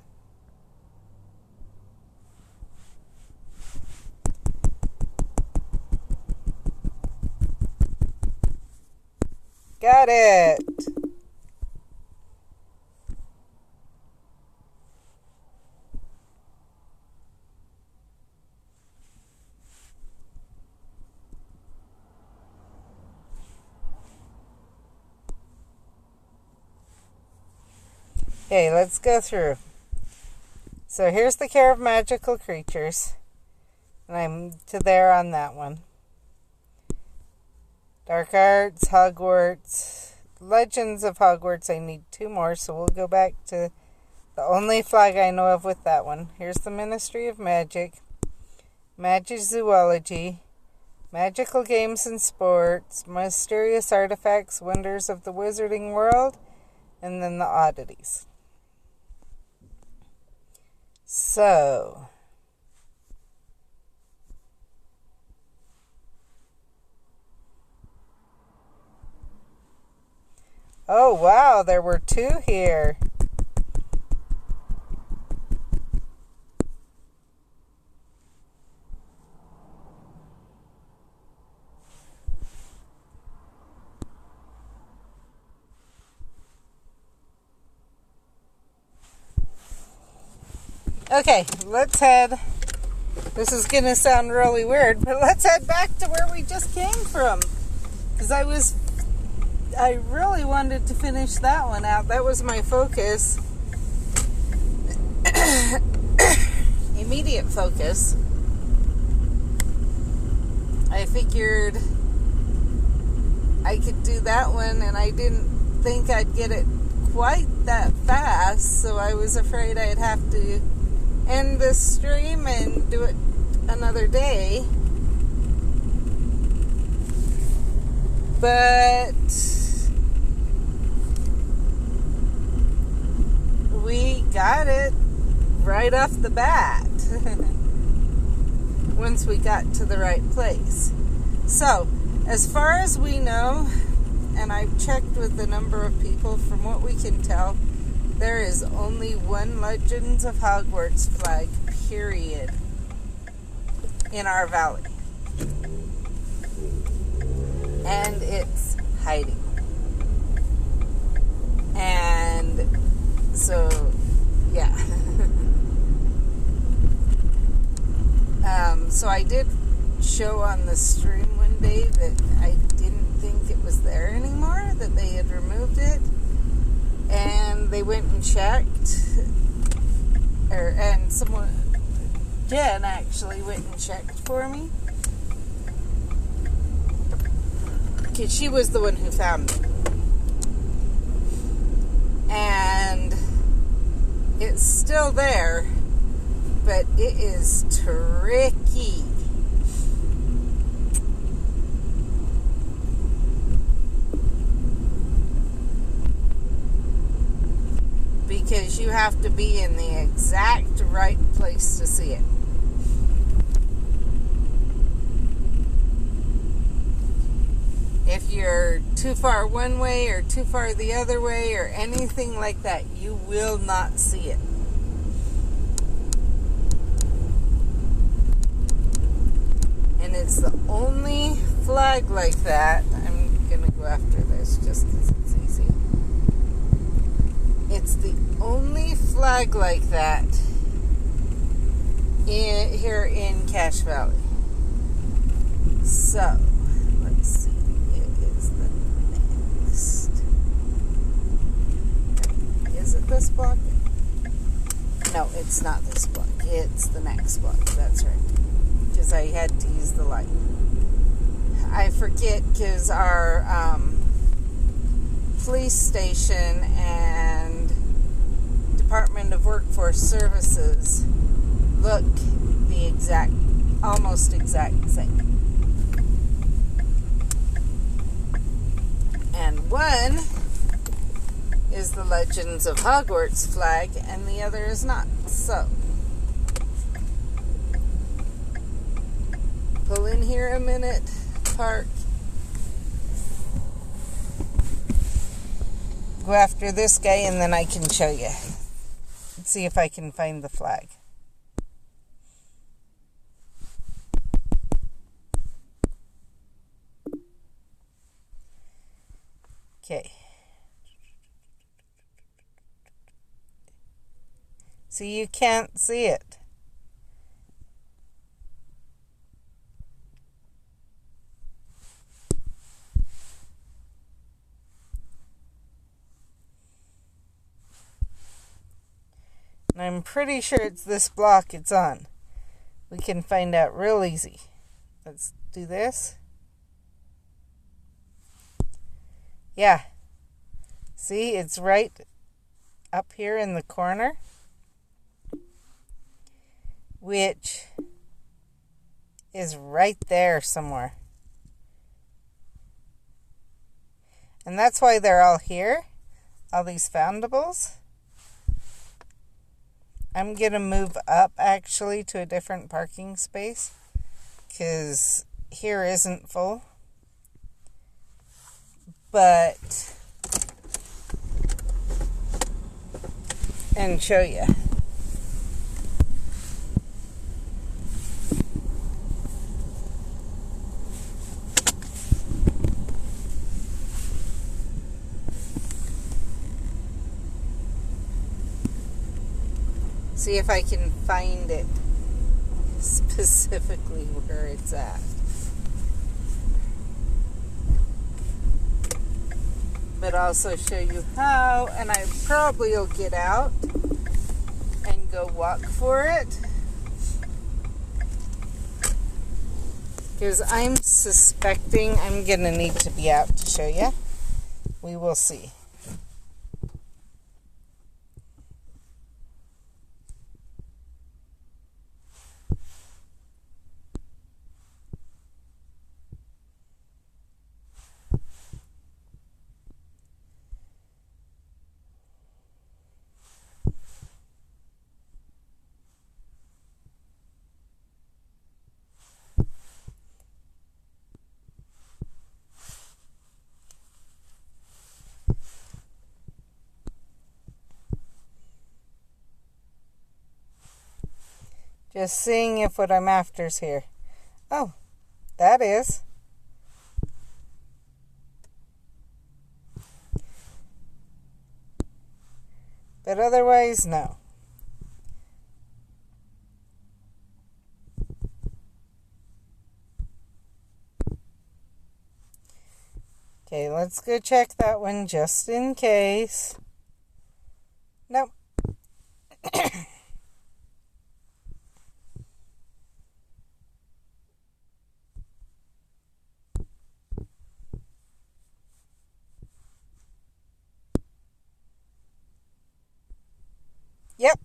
Got it. Okay, let's go through. So here's the Care of Magical Creatures. And I'm to there on that one. Dark Arts, Hogwarts, Legends of Hogwarts. I need 2 more, so we'll go back to the only flag I know of with that one. Here's the Ministry of Magic, Magizoology, Magical Games and Sports, Mysterious Artifacts, Wonders of the Wizarding World, and then the Oddities. So, oh wow, there were 2 here. Okay, let's head. This is going to sound really weird, but let's head back to where we just came from. Because I really wanted to finish that one out. That was my focus. Immediate focus. I figured I could do that one, and I didn't think I'd get it quite that fast, so I was afraid I'd have to end the stream and do it another day. But we got it right off the bat once we got to the right place. So, as far as we know, and I've checked with a number of people, from what we can tell, there is only one Legends of Hogwarts flag, period, in our valley. And it's hiding. And so, yeah. So I did show on the stream one day that I didn't think it was there anymore, that they had removed it. And they went and checked, and someone, Jen actually went and checked for me, because she was the one who found it. And it's still there, but it is tricky. Because you have to be in the exact right place to see it. If you're too far one way or too far the other way or anything like that, you will not see it. And it's the only flag like that. I'm going to go after this just because it's easy. It's the only flag like that here in Cache Valley. So, let's see. It is the next. Is it this block? No, it's not this block. It's the next block. That's right. Because I had to use the light. I forget because our police station and Department of Workforce Services look the almost exact same. And one is the Legends of Hogwarts flag, and the other is not. So, pull in here a minute, park, go after this guy, and then I can show you. Let's see if I can find the flag. Okay. See, you can't see it. I'm pretty sure it's this block it's on. We can find out real easy. Let's do this. Yeah. See, it's right up here in the corner, which is right there somewhere. And that's why they're all here, all these foundables. I'm going to move up actually to a different parking space because here isn't full. But, and show you. See if I can find it specifically where it's at. But also show you how, and I probably will get out and go walk for it. Because I'm suspecting I'm going to need to be out to show you. We will see. Just seeing if what I'm after's here. Oh, that is. But otherwise, no. Okay, let's go check that one just in case. Nope. Yep.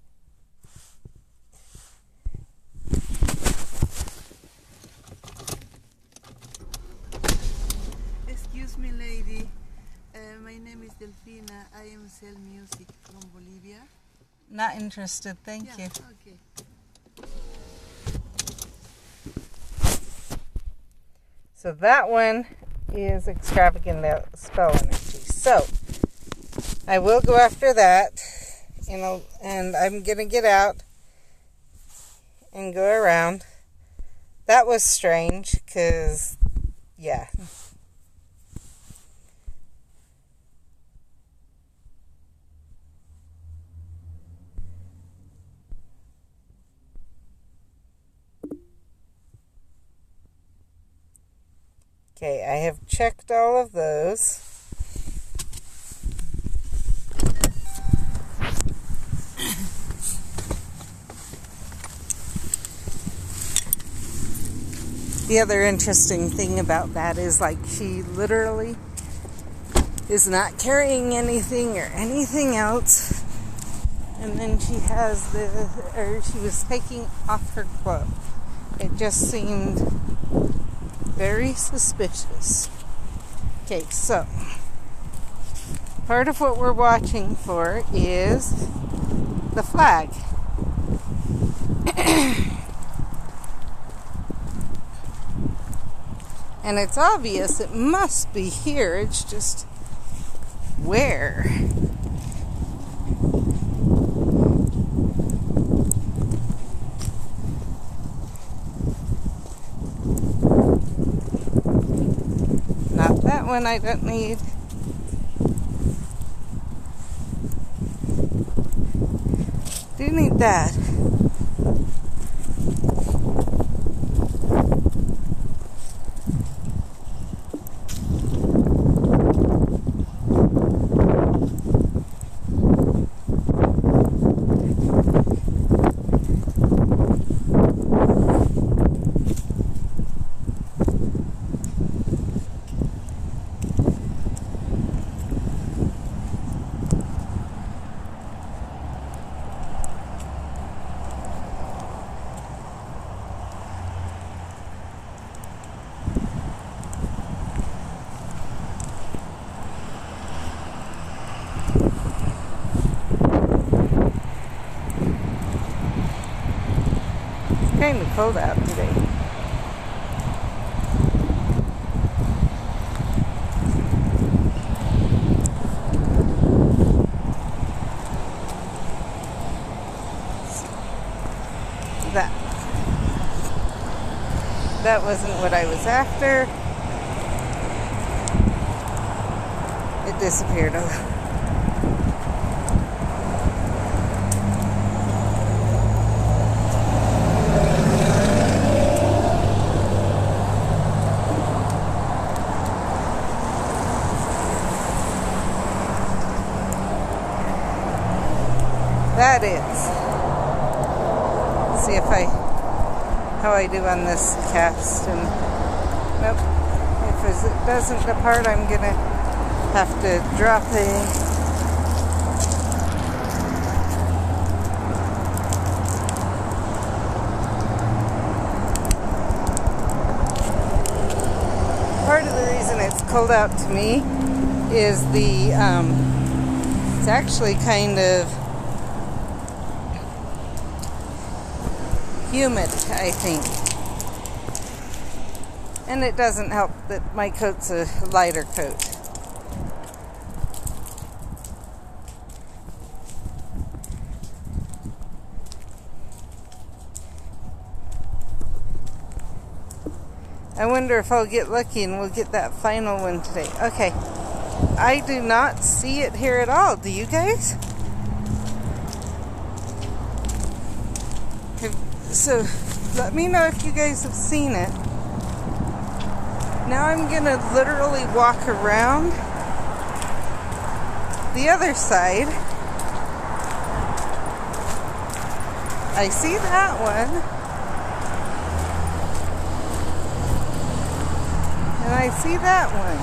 Excuse me, lady. My name is Delfina. I am sell music from Bolivia. Not interested, thank you. Okay. So that one is extravagant spell energy. So I will go after that. And I'm going to get out and go around. That was strange because, yeah. Okay, I have checked all of those. The other interesting thing about that is, like, she literally is not carrying anything or anything else. And then she was taking off her clothes. It just seemed very suspicious. Okay, so part of what we're watching for is the flag. And it's obvious it must be here. It's just where? Not that one I don't need. Do need that. kind of cold out today. That wasn't what I was after. It disappeared. That is. Let's see how I do on this cast. And nope. If it doesn't depart, I'm gonna have to drop part of the reason it's cold out to me is it's actually kind of humid, I think. And it doesn't help that my coat's a lighter coat. I wonder if I'll get lucky and we'll get that final one today. Okay. I do not see it here at all. Do you guys? So, let me know if you guys have seen it. Now I'm going to literally walk around the other side. I see that one. And I see that one.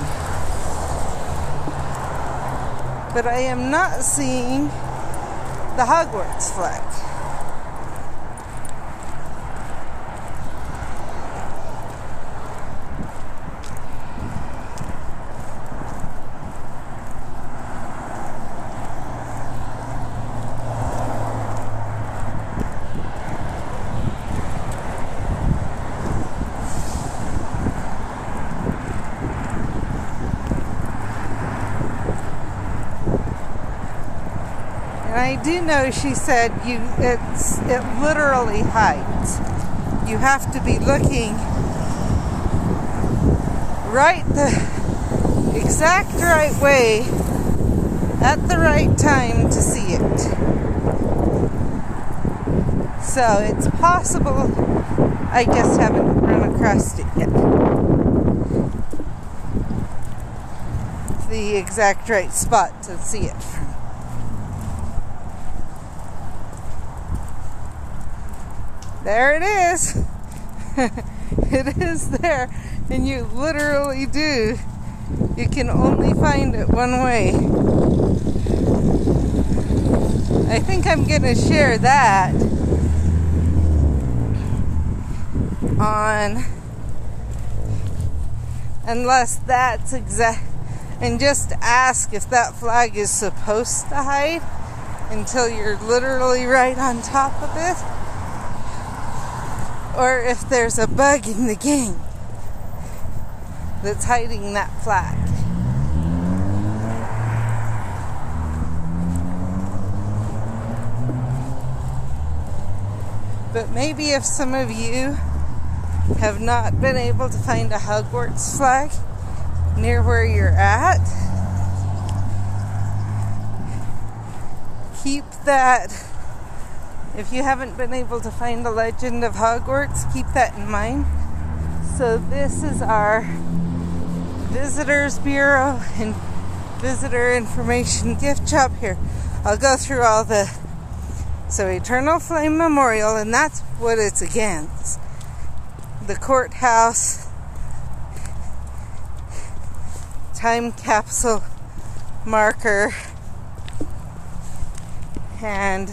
But I am not seeing the Hogwarts flag. I do know she said it literally hides. You have to be looking right the exact right way at the right time to see it. So it's possible I just haven't run across it yet. The exact right spot to see it from. There it is. It is there. And you literally do. You can only find it one way. I think I'm going to share that on, unless that's exact, and just ask if that flag is supposed to hide until you're literally right on top of it. Or if there's a bug in the game that's hiding that flag. But maybe if some of you have not been able to find a Hogwarts flag near where you're at, keep that. If you haven't been able to find the Legend of Hogwarts, keep that in mind. So this is our Visitors Bureau and Visitor Information Gift Shop here. I'll go through all the... So Eternal Flame Memorial, and that's what it's against. The courthouse, time capsule marker, and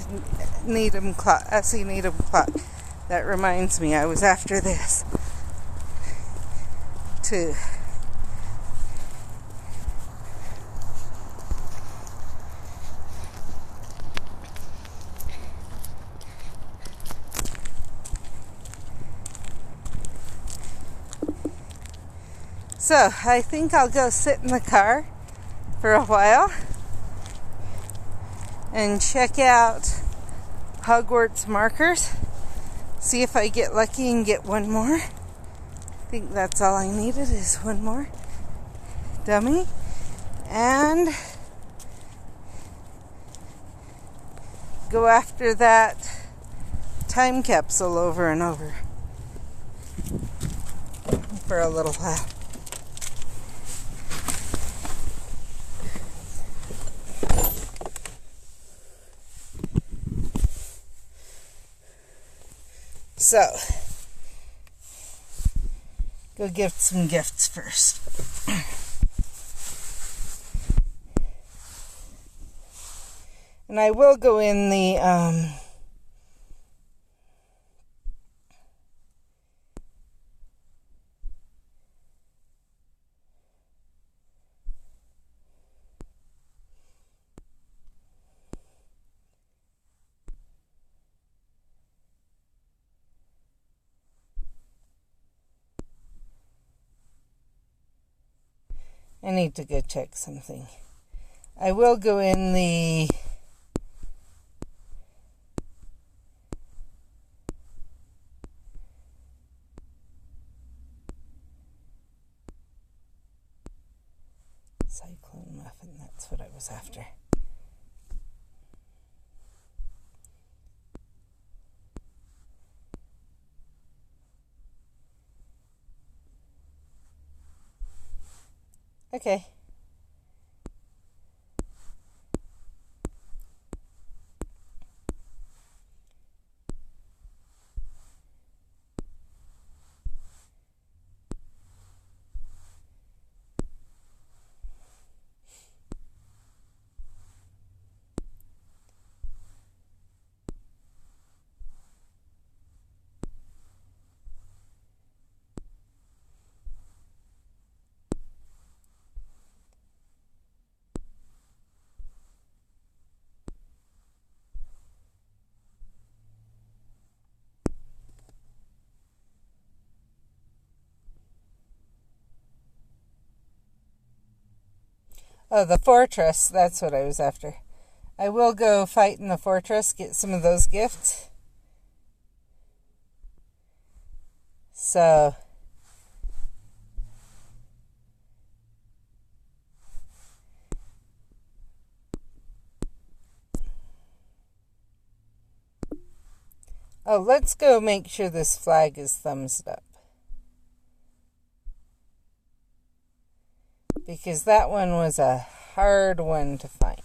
Needham clock. I see Needham clock. That reminds me, I was after this too. So I think I'll go sit in the car for a while and check out Hogwarts markers. See if I get lucky and get one more. I think that's all I needed is one more dummy. And go after that time capsule over and over for a little while. So, go give some gifts first. And I will go in the I need to go check something. I will go in the cyclone muffin. That's what I was after. Okay. Oh, the fortress. That's what I was after. I will go fight in the fortress, get some of those gifts. So, oh, let's go make sure this flag is thumbs up. Because that one was a hard one to find.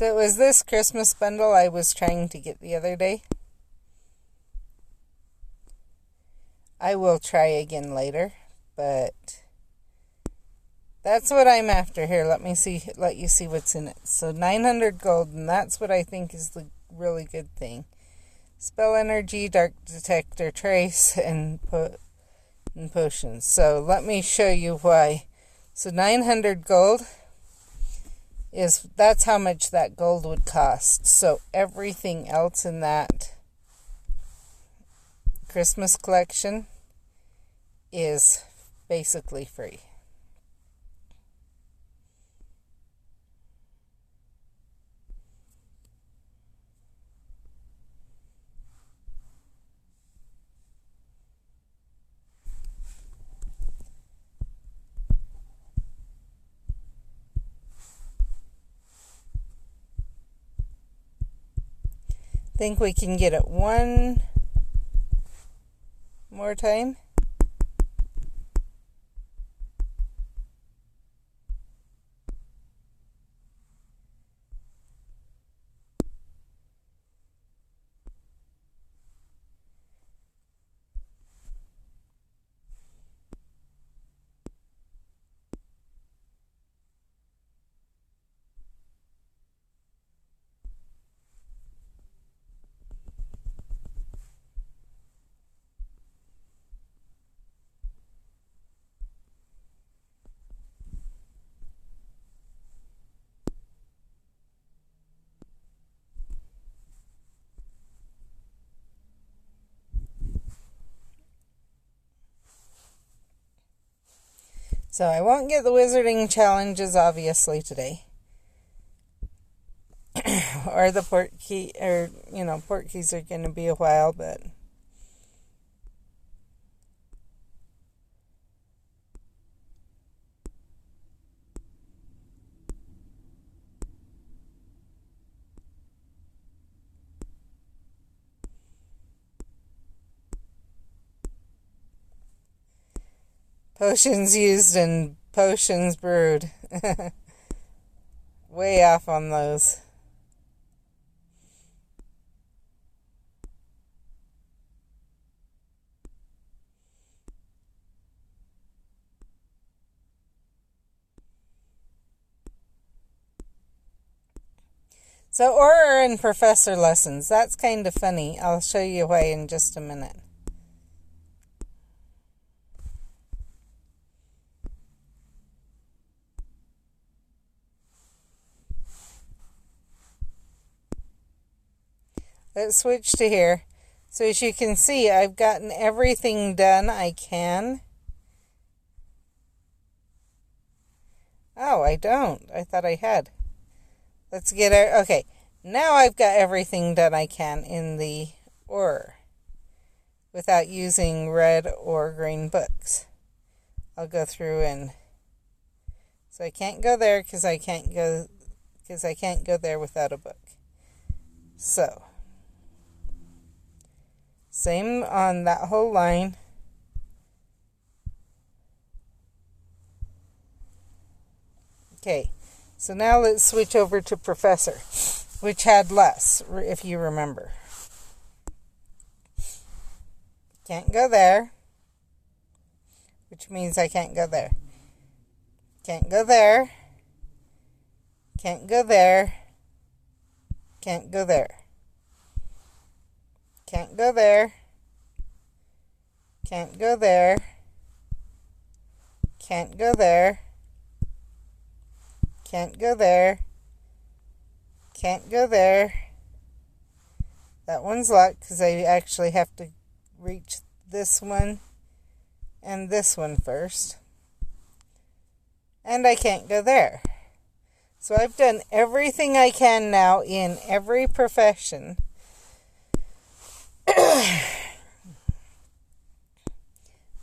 So it was this Christmas bundle I was trying to get the other day. I will try again later, but that's what I'm after here. Let you see what's in it. So 900 gold, and that's what I think is the really good thing. Spell energy, dark detector, trace, and potions. So let me show you why. So 900 gold that's how much that gold would cost. So everything else in that Christmas collection is basically free. Think we can get it one more time. So I won't get the wizarding challenges obviously today. Or the port key, or, port keys are going to be a while, but potions used and potions brewed. Way off on those. So, Auror and Professor lessons. That's kind of funny. I'll show you why in just a minute. Let's switch to here. So as you can see, I've gotten everything done I can. Oh, I don't. I thought I had. Let's get our... Okay, now I've got everything done I can in the Auror without using red or green books. I'll go through and... So I can't go there because I can't go there without a book. So... Same on that whole line. Okay, so now let's switch over to Professor, which had less, if you remember. Can't go there, which means I can't go there. Can't go there. Can't go there. Can't go there. Can't go there. Can't go there. Can't go there. Can't go there. Can't go there. That one's locked because I actually have to reach this one and this one first. And I can't go there. So I've done everything I can now in every profession.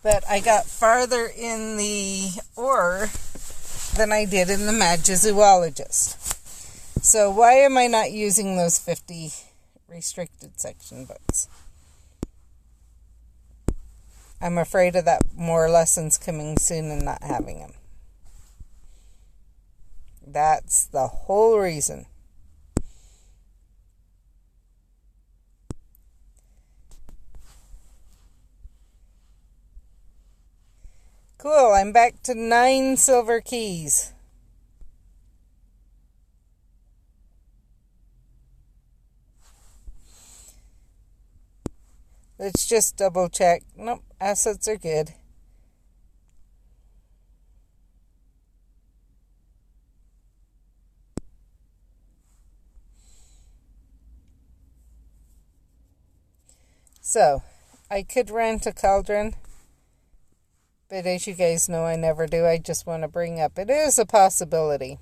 But I got farther in the Auror than I did in the Magizoologist. So why am I not using those 50 restricted section books? I'm afraid of that more lessons coming soon and not having them. That's the whole reason. Cool, I'm back to 9 silver keys. Let's just double check. Nope, assets are good. So, I could rent a cauldron. But as you guys know, I never do. I just want to bring up, it is a possibility.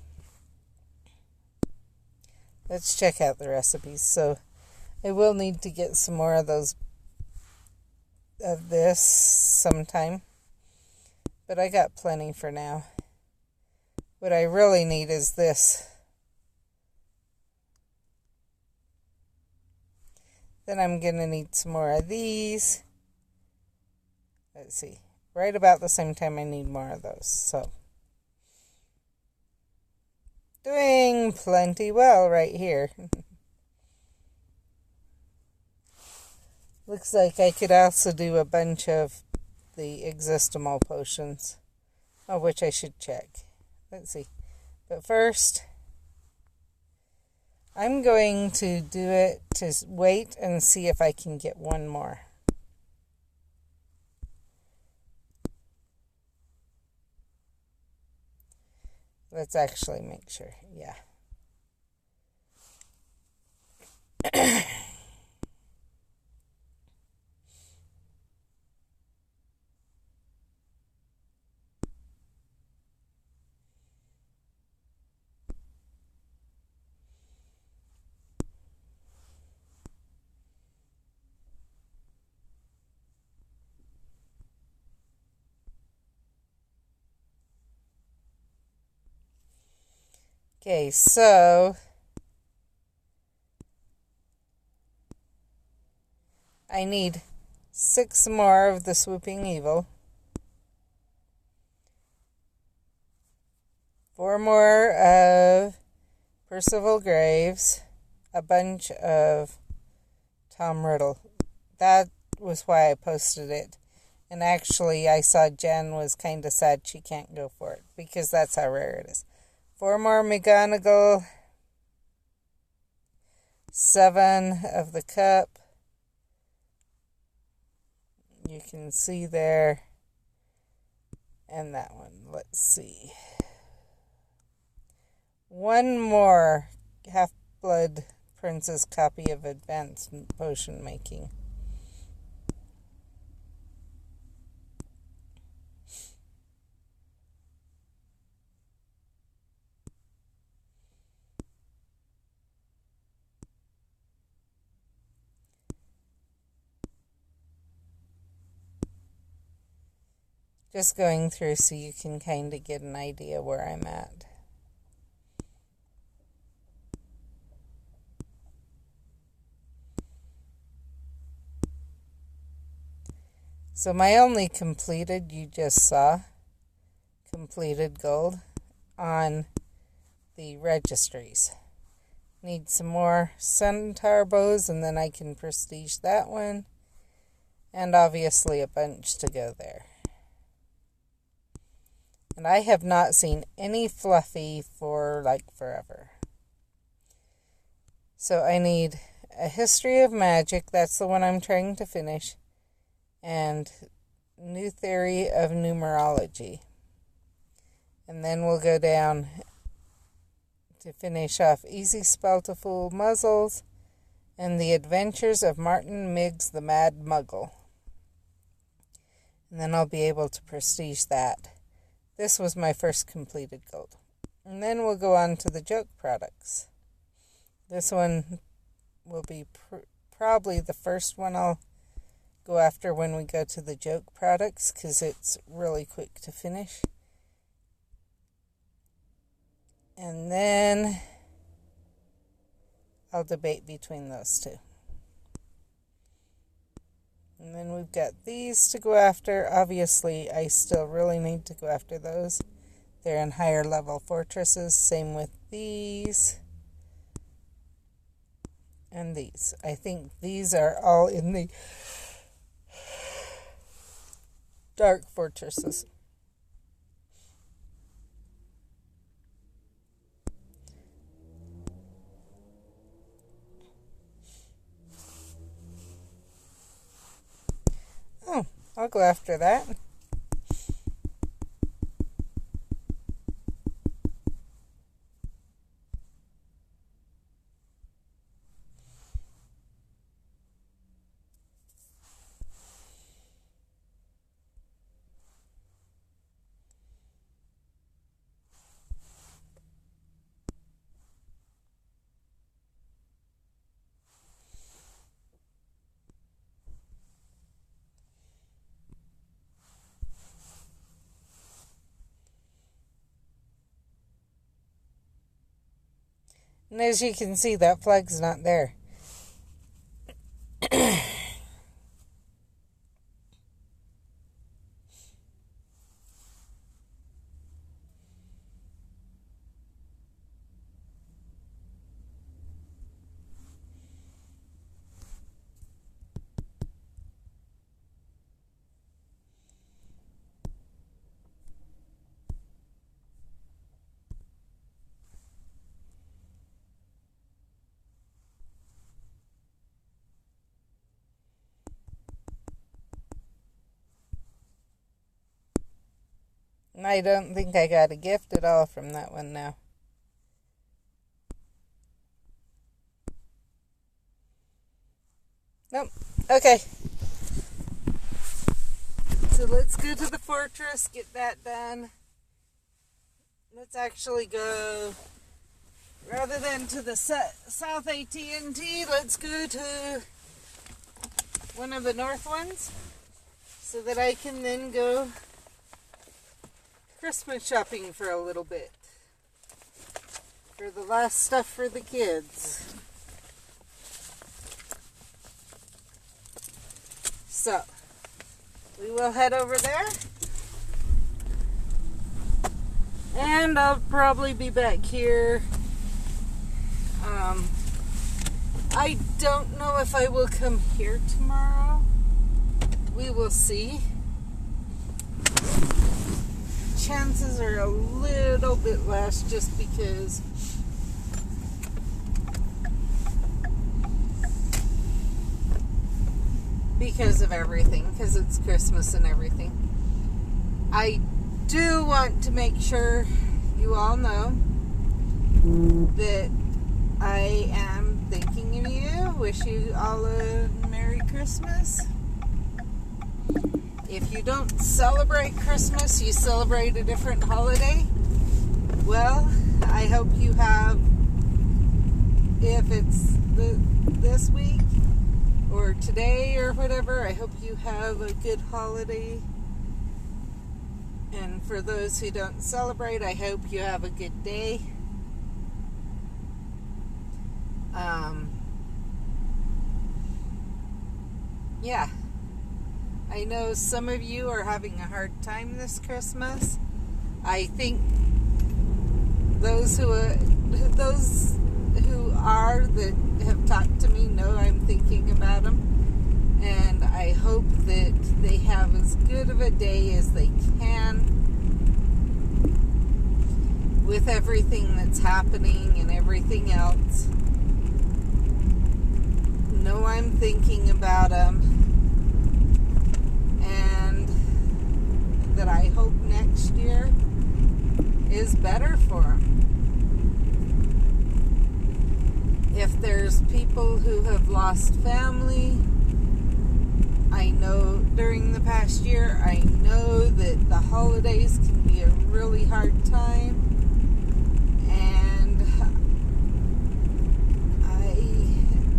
Let's check out the recipes. So I will need to get some more of this sometime. But I got plenty for now. What I really need is this. Then I'm going to need some more of these. Let's see. Right about the same time I need more of those. So, doing plenty well right here. Looks like I could also do a bunch of the Existimal potions. Oh, which I should check. Let's see. But first, I'm going to do it to wait and see if I can get one more. Let's actually make sure. Yeah. Okay, so I need 6 more of the Swooping Evil, 4 more of Percival Graves, a bunch of Tom Riddle. That was why I posted it. And actually, I saw Jen was kind of sad she can't go for it, because that's how rare it is. 4 more McGonagall, 7 of the Cup. You can see there. And that one. Let's see. 1 more Half-Blood Prince's copy of Advanced Potion Making. Just going through so you can kind of get an idea where I'm at. So my only completed, you just saw, completed gold on the registries. Need some more centaur bows and then I can prestige that one. And obviously a bunch to go there. And I have not seen any fluffy for like forever. So I need a History of Magic, that's the one I'm trying to finish. And New Theory of Numerology. And then we'll go down to finish off Easy Spell to Fool Muzzles and The Adventures of Martin Miggs the Mad Muggle. And then I'll be able to prestige that. This was my first completed gold. And then we'll go on to the joke products. This one will be probably the first one I'll go after when we go to the joke products, because it's really quick to finish. And then I'll debate between those two. And then we've got these to go after. Obviously, I still really need to go after those. They're in higher level fortresses. Same with these. And these. I think these are all in the dark fortresses. Oh, I'll go after that. And as you can see, that flag's not there. And I don't think I got a gift at all from that one now. Nope. Okay. So let's go to the fortress, get that done. Let's actually go, rather than to the South AT&T, let's go to one of the north ones so that I can then go Christmas shopping for a little bit. for the last stuff for the kids. So, we will head over there. And I'll probably be back here. I don't know if I will come here tomorrow. We will see. Chances are a little bit less just because of everything, because it's Christmas and everything. I do want to make sure you all know that I am thinking of you. Wish you all a Merry Christmas. If you don't celebrate Christmas, you celebrate a different holiday. Well, I hope you have, if it's this week or today or whatever, I hope you have a good holiday. And for those who don't celebrate, I hope you have a good day. Yeah. I know some of you are having a hard time this Christmas. I think those who are that have talked to me know I'm thinking about them, and I hope that they have as good of a day as they can with everything that's happening and everything else. Know I'm thinking about them, and that I hope next year is better for them. If there's people who have lost family, I know during the past year, I know that the holidays can be a really hard time, and I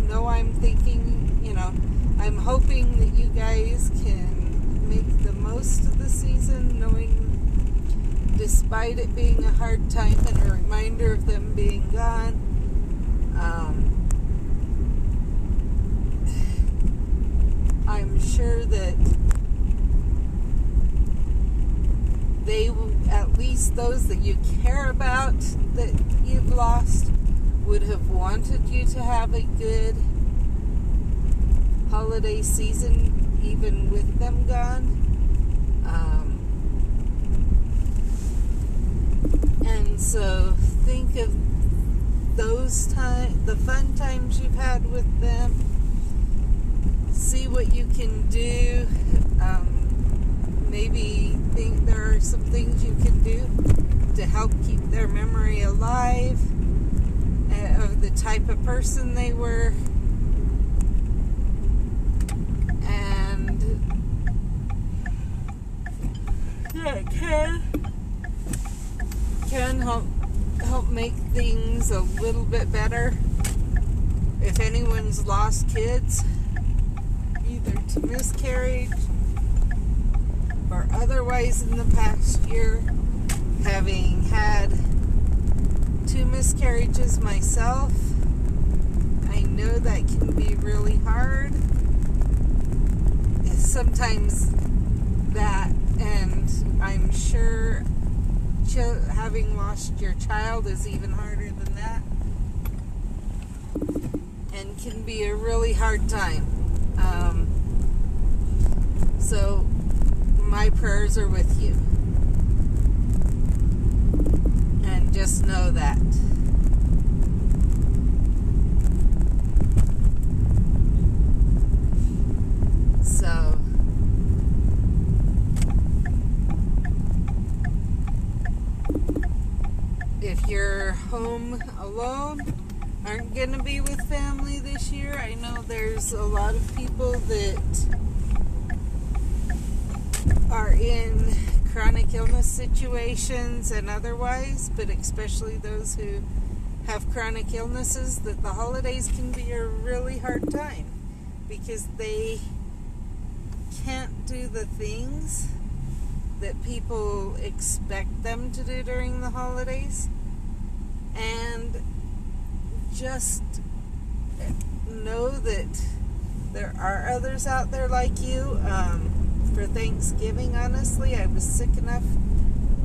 know I'm thinking, I'm hoping that you guys can make the most of the season, knowing despite it being a hard time and a reminder of them being gone, I'm sure that they will, at least those that you care about that you've lost, would have wanted you to have a good holiday season even with them gone. And so think of the fun times you've had with them. See what you can do. Maybe think there are some things you can do to help keep their memory alive of the type of person they were. And yeah, can help make things a little bit better. If anyone's lost kids, either to miscarriage or otherwise in the past year, having had 2 miscarriages myself, I know that can be really hard. Sometimes that, and I'm sure having lost your child is even harder than that, and can be a really hard time. So my prayers are with you, and just know that. So if you're home alone, aren't going to be with family this year, I know there's a lot of people that are in chronic illness situations and otherwise, but especially those who have chronic illnesses, that the holidays can be a really hard time because they can't do the things that people expect them to do during the holidays. And just know that there are others out there like you. For Thanksgiving, honestly, I was sick enough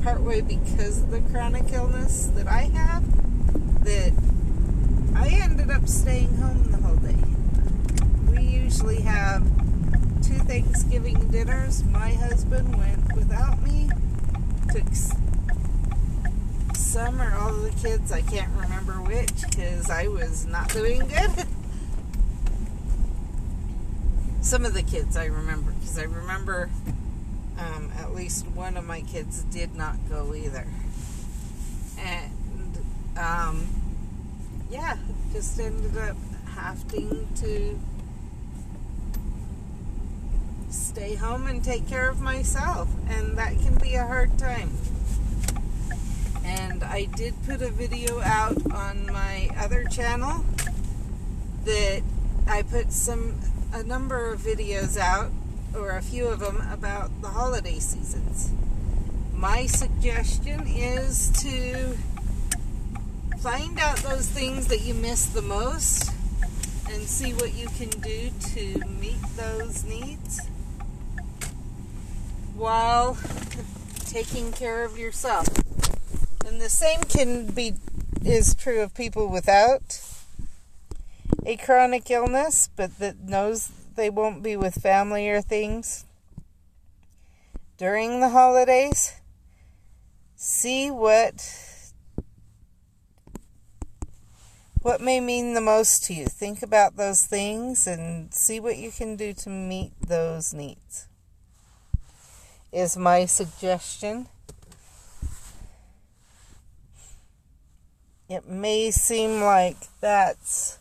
partway because of the chronic illness that I have that I ended up staying home the whole day. We usually have 2 Thanksgiving dinners. My husband went without me, took some or all of the kids, I can't remember which, because I was not doing good. Some of the kids I remember, because I remember at least one of my kids did not go either. And yeah, just ended up having to stay home and take care of myself, and that can be a hard time. And I did put a video out on my other channel that I put a number of videos out, or a few of them, about the holiday seasons. My suggestion is to find out those things that you miss the most and see what you can do to meet those needs while taking care of yourself. And the same is true of people without a chronic illness, but that knows they won't be with family or things during the holidays. See what may mean the most to you. Think about those things and see what you can do to meet those needs, is my suggestion. It may seem like that's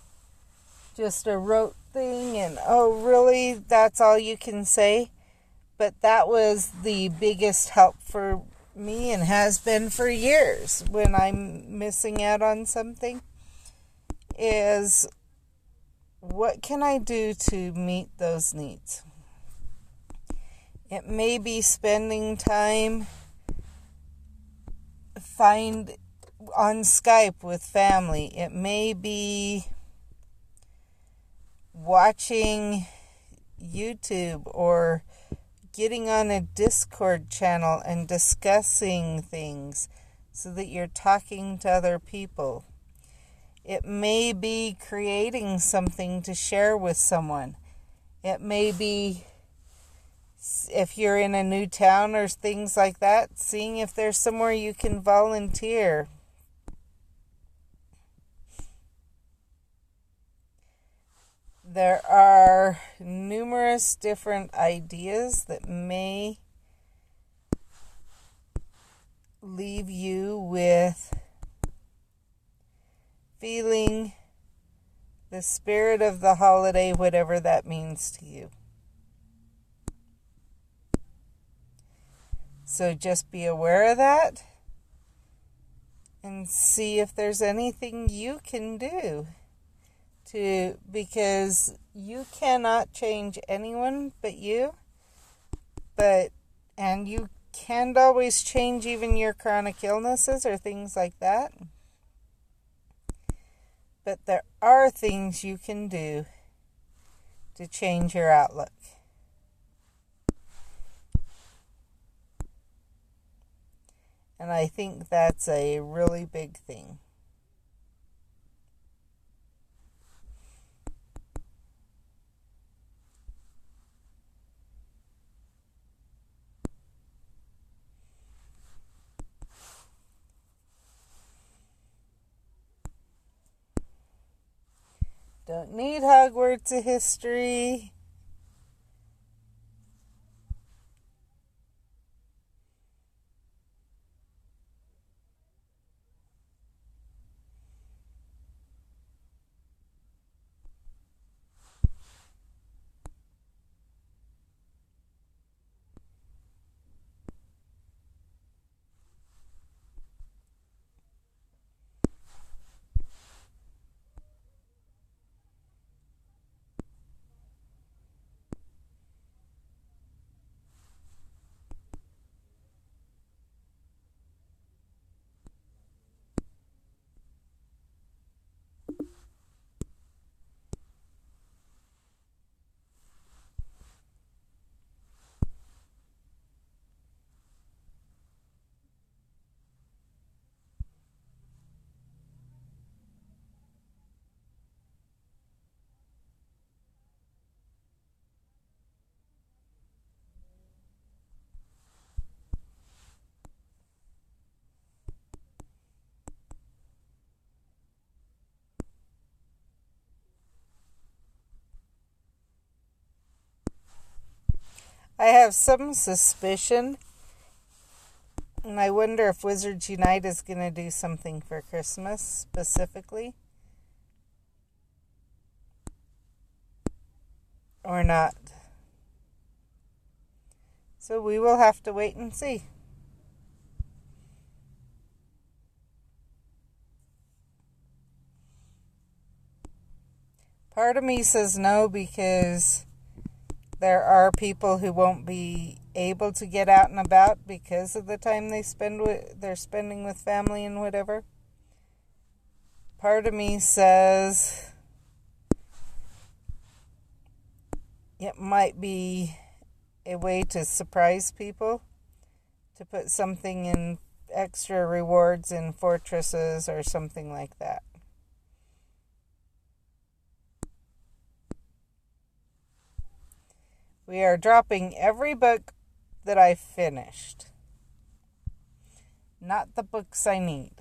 just a rote thing and, oh, really, that's all you can say? But that was the biggest help for me and has been for years when I'm missing out on something, is what can I do to meet those needs? It may be spending time on Skype with family. It may be watching YouTube or getting on a Discord channel and discussing things so that you're talking to other people. It may be creating something to share with someone. It may be, if you're in a new town or things like that, seeing if there's somewhere you can volunteer. There are numerous different ideas that may leave you with feeling the spirit of the holiday, whatever that means to you. So just be aware of that and see if there's anything you can do because you cannot change anyone but you, and you can't always change even your chronic illnesses or things like that. But there are things you can do to change your outlook. And I think that's a really big thing. Don't need Hogwarts of history. I have some suspicion, and I wonder if Wizards Unite is going to do something for Christmas specifically. Or not. So we will have to wait and see. Part of me says no because there are people who won't be able to get out and about because of the time they're spending with family and whatever. Part of me says it might be a way to surprise people, to put something in extra rewards in fortresses or something like that. We are dropping every book that I finished, not the books I need.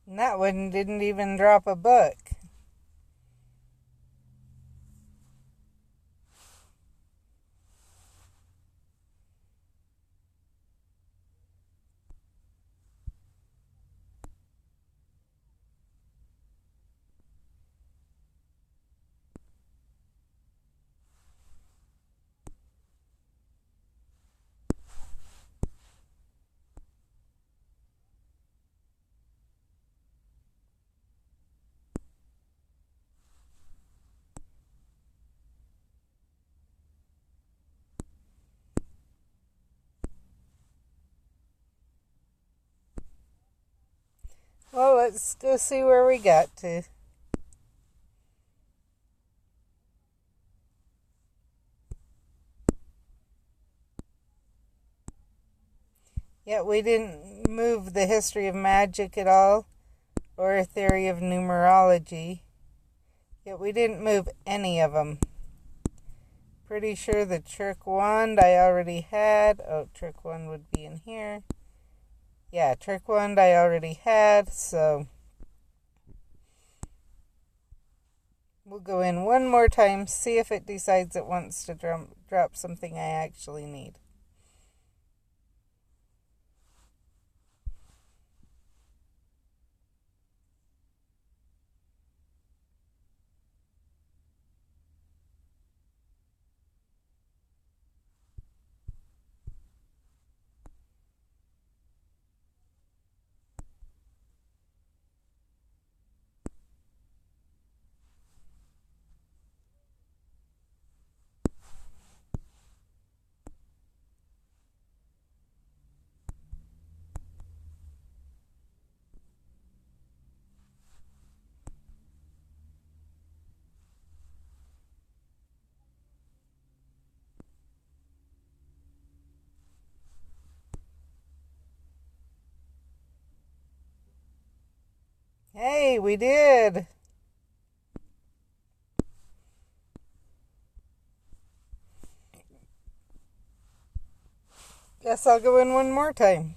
And that one didn't even drop a book. Well, let's go see where we got to. Yet we didn't move the history of magic at all, or a theory of numerology. Yet we didn't move any of them. Pretty sure the trick wand I already had. Oh, trick wand would be in here. Yeah, trick wand I already had, so we'll go in one more time, see if it decides it wants to drop something I actually need. Hey, we did! Guess I'll go in one more time.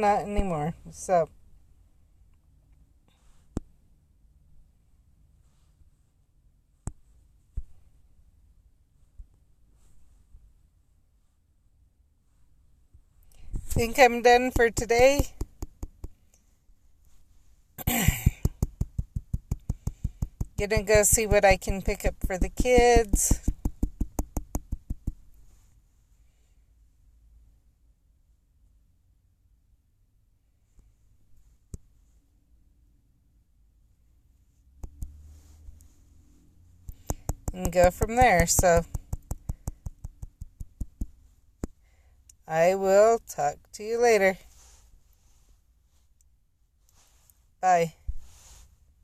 not anymore. So, think I'm done for today. Gonna go see what I can pick up for the kids. And go from there. So, I will talk to you later. Bye.